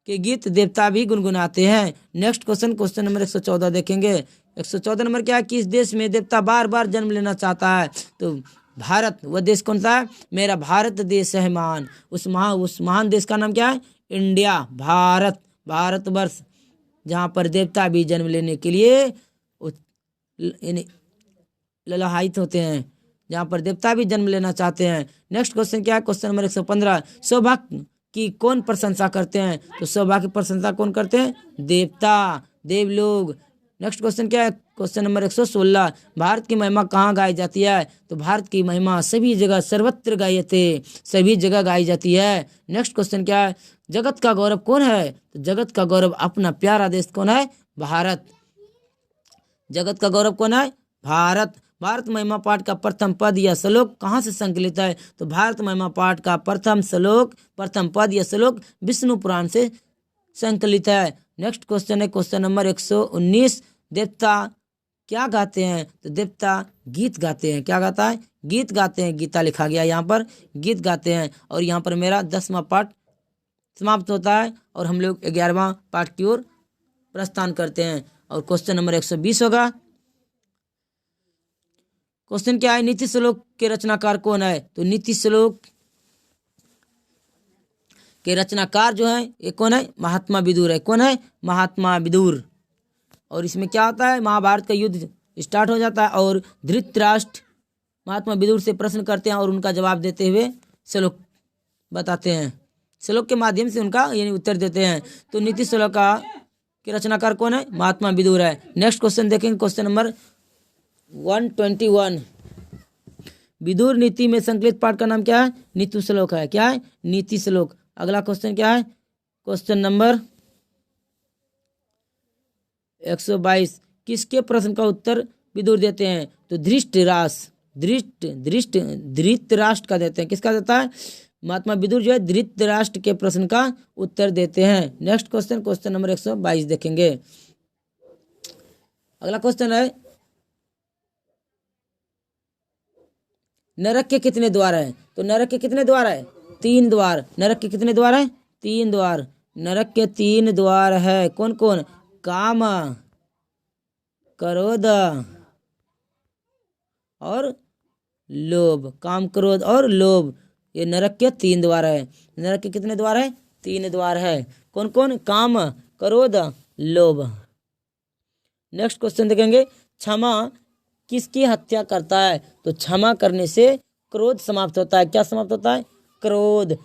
के गीत देवता भी गुनगुनाते हैं। नेक्स्ट क्वेश्चन, क्वेश्चन नंबर 114 देखेंगे। 114 नंबर क्या है? किस देश में देवता बार बार जन्म लेना चाहता है? तो भारत। वह देश कौन सा है? मेरा भारत देश है महान। उस महान देश का नाम क्या है? इंडिया, भारतवर्ष, जहाँ पर देवता भी जन्म लेने के लिए ललाहित होते हैं, जहाँ पर देवता भी जन्म लेना चाहते हैं। नेक्स्ट क्वेश्चन क्या है? Question number 115। सौभाग्य की कौन प्रशंसा करते हैं? तो सौभाग्य की प्रशंसा कौन करते हैं? देवता, देवलोग। नेक्स्ट क्वेश्चन क्या है? Question number 116। भारत की महिमा कहाँ गाई जाती है? तो भारत की महिमा सभी जगह, सर्वत्र गायते, सभी जगह गाई जाती है। नेक्स्ट क्वेश्चन क्या है? जगत का गौरव कौन है? तो जगत का गौरव अपना प्यारा देश कौन है? भारत। जगत का गौरव कौन है? भारत। भारत महिमा पाठ का प्रथम पद या श्लोक कहाँ से संकलित है? तो भारत महिमा पाठ का प्रथम पद या श्लोक विष्णु पुराण से संकलित है। नेक्स्ट क्वेश्चन है क्वेश्चन नंबर 119। देवता क्या गाते हैं? तो देवता गीत गाते हैं। क्या गाता है? गीत गाते हैं। गीता लिखा गया यहाँ पर, गीत गाते हैं। और यहाँ पर मेरा 10वां पाठ समाप्त होता है और हम लोग 11वां पाठ की ओर प्रस्थान करते हैं। और क्वेश्चन नंबर 120 होगा। क्वेश्चन क्या है, नीति श्लोक के रचनाकार कौन है? तो नीति श्लोक के रचनाकार जो है ये कौन है? महात्मा विदुर है। कौन है? महात्मा विदुर। और इसमें क्या होता है, महाभारत का युद्ध स्टार्ट हो जाता है और धृतराष्ट्र महात्मा विदुर से प्रश्न करते हैं और उनका जवाब देते हुए श्लोक बताते हैं, श्लोक के माध्यम से उनका यानी उत्तर देते हैं। तो नीति श्लोक का के रचनाकार कौन है? महात्मा विदुर है। नेक्स्ट क्वेश्चन देखेंगे, क्वेश्चन नंबर 121। विदुर नीति में संकलित पाठ का नाम क्या है? नीति श्लोक है। क्या है? नीति श्लोक। अगला क्वेश्चन क्या है? Question number 122। किसके प्रश्न का उत्तर विदुर देते हैं? तो धृतराष्ट्र का देते हैं। किसका देता है? महात्मा विदुर जो है धृतराष्ट्र के प्रश्न का उत्तर देते हैं। नेक्स्ट क्वेश्चन, क्वेश्चन नंबर 122 देखेंगे। अगला क्वेश्चन है, नरक के कितने द्वार हैं? तो नरक के कितने द्वार है? 3 द्वार। नरक के कितने द्वार है? 3 द्वार। नरक के 3 द्वार है। कौन कौन? काम, क्रोध और लोभ। काम, क्रोध और लोभ, ये नरक के 3 द्वार है। नरक के कितने द्वार है? 3 द्वार है। कौन कौन? काम, क्रोध, लोभ। नेक्स्ट क्वेश्चन देखेंगे, क्षमा किसकी हत्या करता है? तो क्षमा करने से क्रोध समाप्त होता है। क्या समाप्त होता है? क्रोध।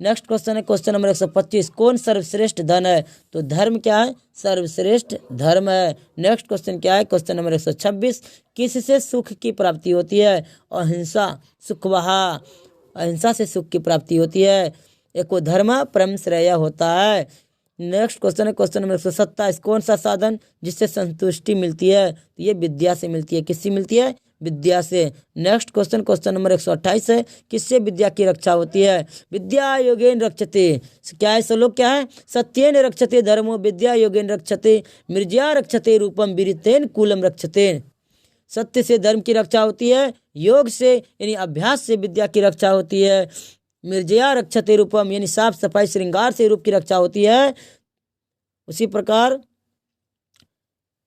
नेक्स्ट क्वेश्चन है क्वेश्चन नंबर 125। कौन सर्वश्रेष्ठ धन है? तो धर्म क्या है? सर्वश्रेष्ठ धर्म है। नेक्स्ट क्वेश्चन क्या है? Question number 126। किससे सुख की प्राप्ति होती है? अहिंसा, सुखवहा। अहिंसा से सुख की प्राप्ति होती है। एको धर्म परम श्रेय होता है। नेक्स्ट क्वेश्चन है क्वेश्चन नंबर 127। कौन सा साधन जिससे संतुष्टि मिलती है? तो ये विद्या से मिलती है। किससे मिलती है? विद्या से। नेक्स्ट क्वेश्चन क्वेश्चन नंबर 128 है, किससे विद्या की रक्षा होती है? विद्या योगेन रक्षते। क्या है श्लोक? क्या है? सत्येन रक्षते धर्मो विद्या योगेन रक्षते मृज्या रक्षते रूपम विरितेन कुलम रक्षते। सत्य से धर्म की रक्षा होती है, योग से यानी अभ्यास से विद्या की रक्षा होती है, मृज्या रक्षते रूपम यानी साफ सफाई श्रृंगार से रूप की रक्षा होती है। उसी प्रकार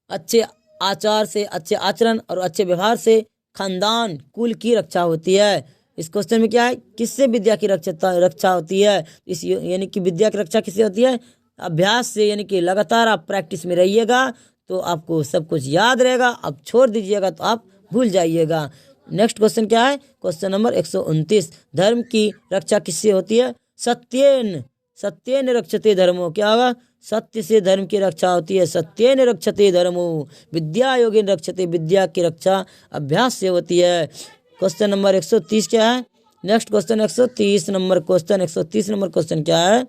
अच्छे आचार से, अच्छे आचरण और अच्छे व्यवहार से खानदान कुल की रक्षा होती है। इस क्वेश्चन में क्या है? किससे विद्या की रक्षा होती है? इस यानी कि विद्या की रक्षा किससे होती है? अभ्यास से, यानी कि लगातार आप प्रैक्टिस में रहिएगा तो आपको सब कुछ याद रहेगा। आप छोड़ दीजिएगा तो आप भूल जाइएगा। नेक्स्ट क्वेश्चन क्या है? Question number 129। धर्म की रक्षा किससे होती है? सत्येन, सत्येन रक्षते धर्मो। क्या होगा? सत्य से धर्म की रक्षा होती है। सत्येन रक्षते धर्मो विद्या योगेन रक्षते। विद्या की रक्षा अभ्यास से होती है। क्वेश्चन नंबर 130 क्या है? Next question 130 number question 130 number question क्या है?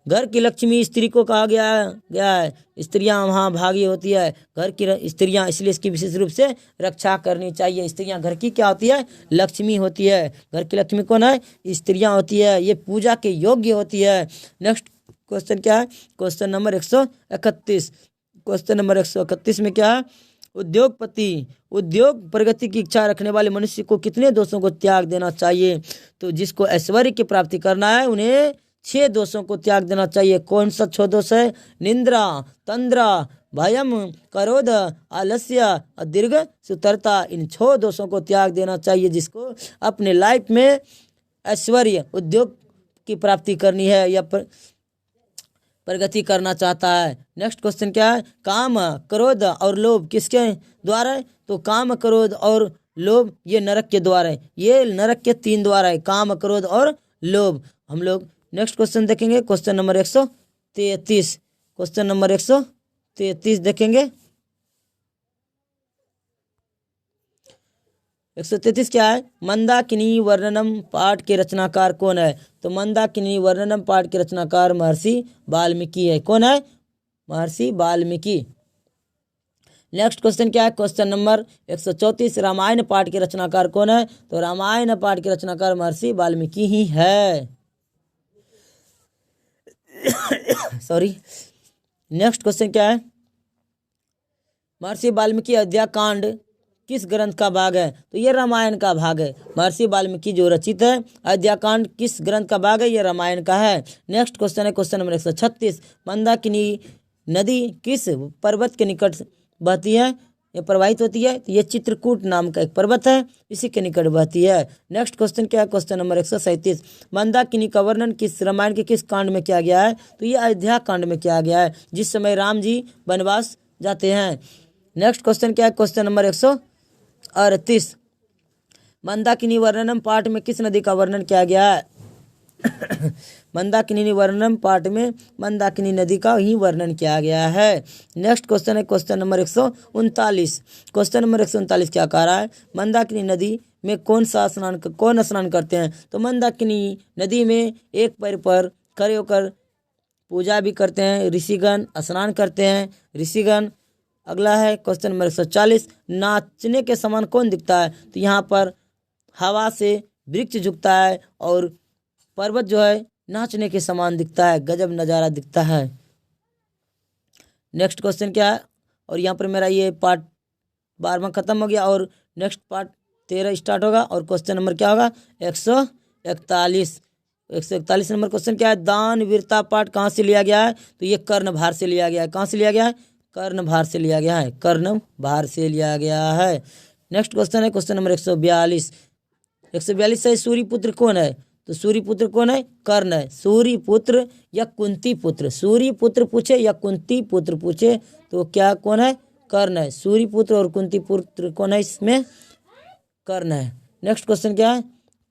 घर की लक्ष्मी स्त्री को कहा गया है। स्त्रियां महाभागी होती है। घर की स्त्रियां, इसलिए इसकी विशेष रूप से रक्षा करनी चाहिए। स्त्रियां घर की क्या होती है? लक्ष्मी होती है। घर की लक्ष्मी कौन है? स्त्रियां होती है। ये पूजा के योग्य होती है। नेक्स्ट क्वेश्चन क्या है? Question number 131। क्वेश्चन नंबर 131 में क्या है? उद्योगपति, उद्योग प्रगति की इच्छा रखने वाले मनुष्य को कितने दोषों को त्याग देना चाहिए? तो जिसको ऐश्वर्य की प्राप्ति करना है उन्हें 6 दोषों को त्याग देना चाहिए। कौन सा 6 दोष है? निंद्रा, तंद्रा, भयम, क्रोध, आलस्य, दीर्घ सुतरता। इन 6 दोषों को त्याग देना चाहिए जिसको अपने लाइफ में ऐश्वर्य, उद्योग की प्राप्ति करनी है या प्रगति करना चाहता है। नेक्स्ट क्वेश्चन क्या है? काम, क्रोध और लोभ किसके द्वार है? तो काम, क्रोध और लोभ ये नरक के द्वार है। ये नरक के 3 द्वार है, काम, क्रोध और लोभ। हम लोग नेक्स्ट क्वेश्चन देखेंगे क्वेश्चन नंबर 133। क्वेश्चन नंबर 133 देखेंगे। 133 क्या है? मंदाकिनी वर्णनम पाठ के रचनाकार कौन है? तो मंदाकिनी वर्णनम पाठ के रचनाकार महर्षि वाल्मीकि है। कौन है? महर्षि वाल्मीकि। नेक्स्ट क्वेश्चन क्या है? Question number 134। रामायण पाठ के रचनाकार कौन है? तो रामायण पाठ के रचनाकार महर्षि वाल्मीकि ही है। सॉरी। नेक्स्ट क्वेश्चन क्या है? महर्षि वाल्मीकि अयोध्या कांड किस ग्रंथ का भाग है? तो ये रामायण का भाग है। महर्षि वाल्मीकि जो रचित है अयोध्या कांड किस ग्रंथ का भाग है? ये रामायण का है। नेक्स्ट क्वेश्चन है क्वेश्चन नंबर 136। मंदाकिनी नदी किस पर्वत के निकट बहती है? ये प्रवाहित होती है, तो ये चित्रकूट नाम का एक पर्वत है, इसी के निकट बहती है। नेक्स्ट क्वेश्चन क्या है, क्वेश्चन नंबर 137, मंदाकिनी का वर्णन किस रामायण के किस कांड में किया गया है? तो ये अयोध्या कांड में किया गया है, जिस समय राम जी वनवास जाते हैं। नेक्स्ट क्वेश्चन क्या है, क्वेश्चन नंबर 138, मंदाकिनी वर्णनम पाठ में किस नदी का वर्णन किया गया है? मंदाकिनी वर्णनम पाठ में मंदाकिनी नदी का ही वर्णन किया गया है। नेक्स्ट क्वेश्चन है क्वेश्चन नंबर 139। क्वेश्चन नंबर 139 क्या कह रहा है, मंदाकिनी नदी में कौन स्नान करते हैं? तो मंदाकिनी नदी में एक पैर पर खड़े होकर पूजा भी करते हैं ऋषिगण, स्नान करते हैं ऋषिगण। अगला है क्वेश्चन नंबर 140, नाचने के समान कौन दिखता है? तो यहाँ पर हवा से वृक्ष झुकता है और पर्वत जो है नाचने के समान दिखता है, गजब नज़ारा दिखता है। नेक्स्ट क्वेश्चन क्या है, और यहाँ पर मेरा ये पार्ट 12वां खत्म हो गया और नेक्स्ट पार्ट 13 स्टार्ट होगा। और क्वेश्चन नंबर क्या होगा, 141। 141 नंबर क्वेश्चन क्या है, दान वीरता पाठ कहाँ से लिया गया है? तो ये कर्णभार से लिया गया है। कहाँ से लिया गया है? कर्णभार से लिया गया है, कर्णभार से लिया गया है। नेक्स्ट क्वेश्चन है क्वेश्चन नंबर 142। 142 है, सूर्यपुत्र कौन है? तो सूर्यपुत्र कौन है? कर्ण है। सूर्यपुत्र या कुंती पुत्र, सूर्यपुत्र पूछे या कुंती पुत्र पूछे तो क्या कौन है? कर्ण है। सूर्यपुत्र और कुंती पुत्र कौन है? इसमें कर्ण है। नेक्स्ट क्वेश्चन क्या है,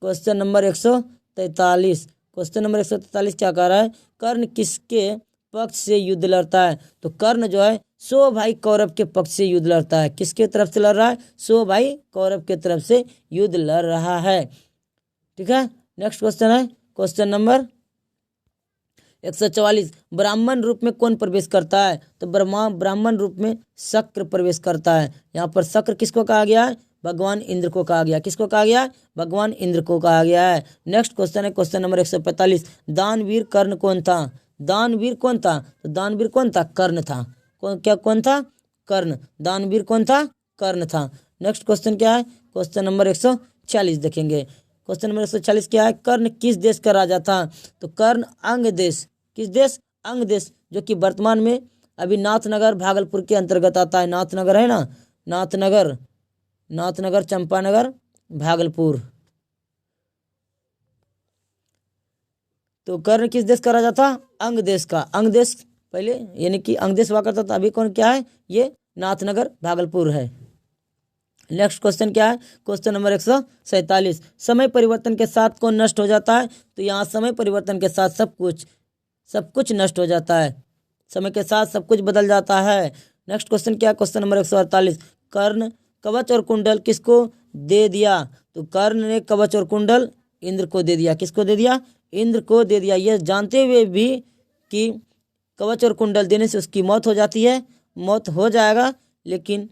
क्वेश्चन नंबर 143। क्वेश्चन नंबर 143 क्या कह रहा है, कर्ण किसके पक्ष से युद्ध लड़ता है? तो कर्ण जो है 100 भाई कौरव के पक्ष से युद्ध लड़ता है। किसके तरफ से लड़ रहा है? 100 भाई कौरव के तरफ से युद्ध लड़ रहा है। ठीक है। नेक्स्ट क्वेश्चन है क्वेश्चन नंबर 144, ब्राह्मण रूप में कौन प्रवेश करता है? तो ब्राह्मण रूप में शक्र प्रवेश करता है। यहाँ पर शक्र किसको कहा गया है? भगवान इंद्र को कहा गया। किसको कहा गया? भगवान इंद्र को कहा गया है। नेक्स्ट क्वेश्चन है क्वेश्चन नंबर 145, दानवीर कर्ण कौन था? दानवीर कौन था? तो दानवीर कौन था? कर्ण था। कौन था? कर्ण। दानवीर कौन था? कर्ण था। नेक्स्ट क्वेश्चन क्या है, क्वेश्चन नंबर 146 देखेंगे। क्वेश्चन नंबर 146 क्या है, कर्ण किस देश का राजा था? तो कर्ण अंग देश। किस देश? अंग देश, जो कि वर्तमान में अभी नाथनगर भागलपुर के अंतर्गत आता है। नाथनगर है ना, नाथनगर चंपानगर भागलपुर। तो कर्ण किस देश का राजा था? अंग देश का। अंग देश पहले यानी कि अंग देश हुआ करता था, अभी कौन क्या है? ये नाथनगर भागलपुर है। नेक्स्ट क्वेश्चन क्या है, क्वेश्चन नंबर 147, समय परिवर्तन के साथ कौन नष्ट हो जाता है? तो यहाँ समय परिवर्तन के साथ सब कुछ नष्ट हो जाता है। समय के साथ सब कुछ बदल जाता है। नेक्स्ट क्वेश्चन क्या है, क्वेश्चन नंबर 148, कर्ण कवच और कुंडल किसको दे दिया? तो कर्ण ने कवच और कुंडल इंद्र को दे दिया। किसको दे दिया? इंद्र को दे दिया। यह जानते हुए भी कि कवच और कुंडल देने से उसकी मौत हो जाती है, मौत हो जाएगा, लेकिन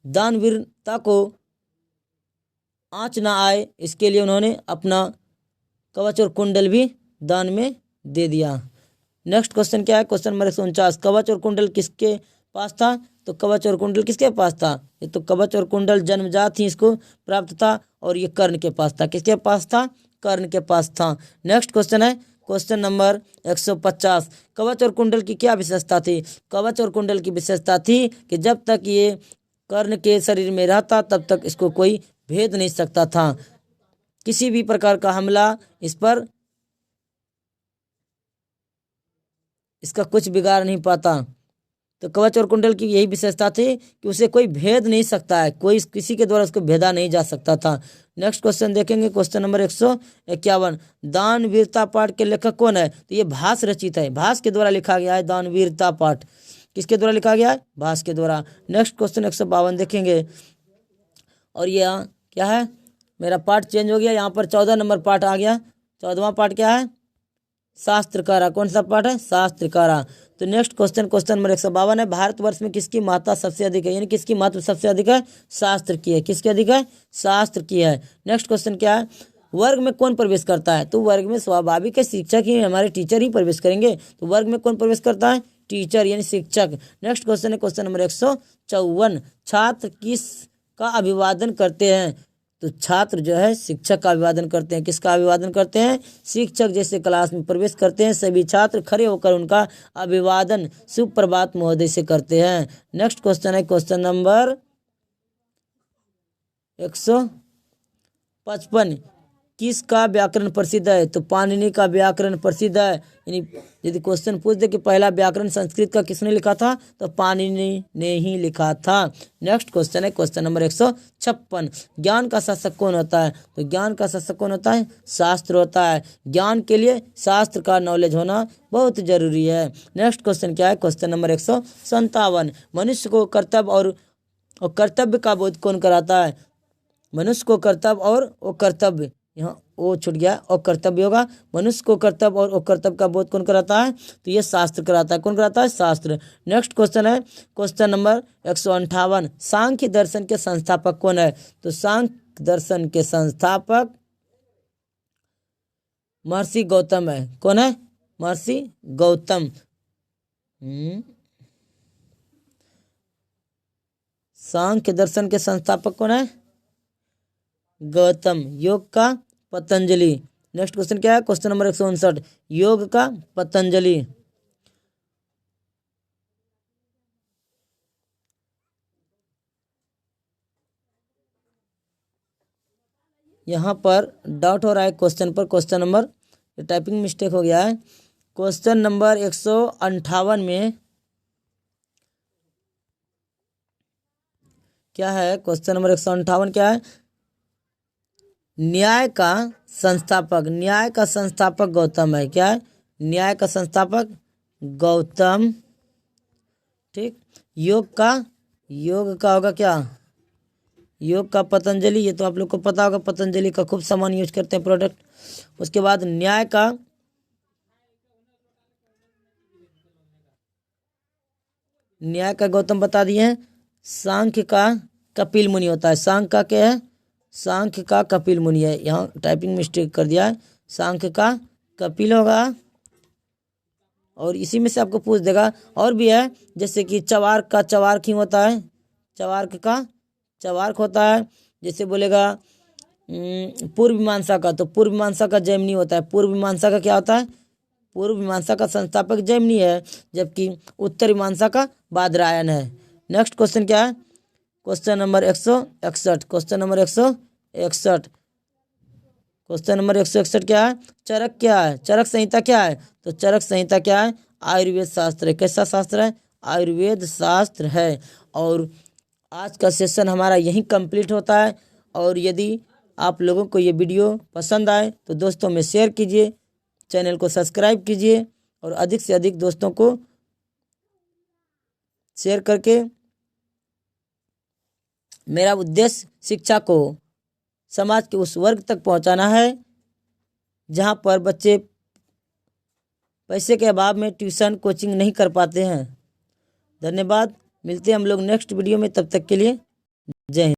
दानवीरता को आँच ना आए इसके लिए उन्होंने अपना कवच और कुंडल भी दान में दे दिया। नेक्स्ट क्वेश्चन क्या है, क्वेश्चन नंबर 149, कवच और कुंडल किसके पास था? तो कवच और कुंडल किसके पास था? ये तो कवच और कुंडल जन्मजात ही इसको प्राप्त था और ये कर्ण के पास था। किसके पास था? कर्ण के पास था। नेक्स्ट क्वेश्चन है क्वेश्चन नंबर 150, कवच और कुंडल की क्या विशेषता थी? कवच और कुंडल की विशेषता थी कि जब तक ये कर्ण के शरीर में रहता तब तक इसको कोई भेद नहीं सकता था। किसी भी प्रकार का हमला इस पर इसका कुछ बिगाड़ नहीं पाता। तो कवच और कुंडल की यही विशेषता थी कि उसे कोई भेद नहीं सकता है, कोई किसी के द्वारा उसको भेदा नहीं जा सकता था। नेक्स्ट क्वेश्चन देखेंगे, क्वेश्चन नंबर 151, दान वीरता पाठ के लेखक कौन है? तो ये भास रचित है, भास के द्वारा लिखा गया है दान वीरता पाठ। किसके द्वारा लिखा गया है? भास के द्वारा। नेक्स्ट क्वेश्चन 152 देखेंगे, और यह क्या है, मेरा पार्ट चेंज हो गया, यहाँ पर 14 नंबर पार्ट आ गया। 14वां पार्ट क्या है? शास्त्रकारा। कौन सा पाठ है? शास्त्रकारा। तो नेक्स्ट क्वेश्चन क्वेश्चन नंबर 152 है, भारतवर्ष में किसकी महत्ता सबसे अधिक है? यानी किसकी महत्व सबसे अधिक है? शास्त्र की है। किसकी अधिक है? शास्त्र की है। नेक्स्ट क्वेश्चन क्या है, वर्ग में कौन प्रवेश करता है? तो वर्ग में स्वाभाविक है शिक्षक ही, हमारे टीचर ही प्रवेश करेंगे। तो वर्ग में कौन प्रवेश करता है? टीचर यानी शिक्षक। नेक्स्ट क्वेश्चन है क्वेश्चन नंबर 154, छात्र किस का अभिवादन करते हैं? तो छात्र जो है शिक्षक का अभिवादन करते हैं। किसका अभिवादन करते हैं? शिक्षक जैसे क्लास में प्रवेश करते हैं सभी छात्र खड़े होकर उनका अभिवादन सुप्रभात महोदय से करते हैं। नेक्स्ट क्वेश्चन है क्वेश्चन नंबर 155। किसका व्याकरण प्रसिद्ध है? तो पाणिनि का व्याकरण प्रसिद्ध है। यानी यदि क्वेश्चन पूछ दे कि पहला व्याकरण संस्कृत का किसने लिखा था, तो पाणिनि ने ही लिखा था। नेक्स्ट क्वेश्चन है क्वेश्चन नंबर 156। ज्ञान का शासक कौन होता है? तो ज्ञान का शासक कौन होता है? शास्त्र होता है। ज्ञान के लिए शास्त्र का नॉलेज होना बहुत जरूरी है। नेक्स्ट क्वेश्चन क्या है? Question number 157। मनुष्य को कर्तव्य और कर्तव्य का बोध कौन कराता है? मनुष्य को कर्तव्य और कर्तव्य, यहाँ वो छूट गया, और कर्तव्य होगा। मनुष्य को कर्तव्य और कर्तव्य का बोध कौन कराता है? तो ये शास्त्र कराता है। कौन कराता है? शास्त्र। नेक्स्ट क्वेश्चन है क्वेश्चन नंबर 158। सांख्य दर्शन के संस्थापक कौन है? तो सांख्य दर्शन के संस्थापक महर्षि गौतम है। कौन है? महर्षि गौतम। सांख्य दर्शन के संस्थापक कौन है? गौतम। योग का पतंजलि। नेक्स्ट क्वेश्चन क्या है? Question number 159। योग का पतंजलि। यहाँ पर डाउट हो रहा है क्वेश्चन पर। क्वेश्चन नंबर, टाइपिंग मिस्टेक हो गया है। क्वेश्चन नंबर 158 में क्या है? क्वेश्चन नंबर 158 क्या है? न्याय का संस्थापक, न्याय का संस्थापक गौतम है। क्या है? न्याय का संस्थापक गौतम। ठीक। योग का होगा क्या? योग का पतंजलि। ये तो आप लोग को पता होगा, पतंजलि का खूब सामान यूज करते हैं प्रोडक्ट। उसके बाद न्याय का गौतम बता दिए हैं। सांख्य का कपिल मुनि होता है। सांख्य का क्या है? सांख्य का कपिल मुनि है। यहाँ टाइपिंग मिस्टेक कर दिया है। सांख्य का कपिल होगा। और इसी में से आपको पूछ देगा। और भी है, जैसे कि चवार्क का चवार्क ही होता है। चवार्क का चवार्क होता है। जैसे बोलेगा पूर्व मीमांसा का, तो पूर्व मीमांसा का जैमिनी होता है। पूर्व मीमांसा का क्या होता है? पूर्व मीमांसा का संस्थापक जैमिनी है, जबकि उत्तर मीमांसा का बादरायण है। नेक्स्ट क्वेश्चन क्या है? Question number 161। Question number 161। Question number 161 क्या है? चरक क्या है? चरक संहिता क्या है? तो चरक संहिता क्या है? आयुर्वेद शास्त्र है। कैसा शास्त्र है? आयुर्वेद शास्त्र है। और आज का सेशन हमारा यहीं कंप्लीट होता है। और यदि आप लोगों को ये वीडियो पसंद आए तो दोस्तों में शेयर कीजिए, चैनल को सब्सक्राइब कीजिए, और अधिक से अधिक दोस्तों को शेयर करके, मेरा उद्देश्य शिक्षा को समाज के उस वर्ग तक पहुंचाना है जहां पर बच्चे पैसे के अभाव में ट्यूशन कोचिंग नहीं कर पाते हैं। धन्यवाद। मिलते हैं हम लोग नेक्स्ट वीडियो में। तब तक के लिए जय हिंद।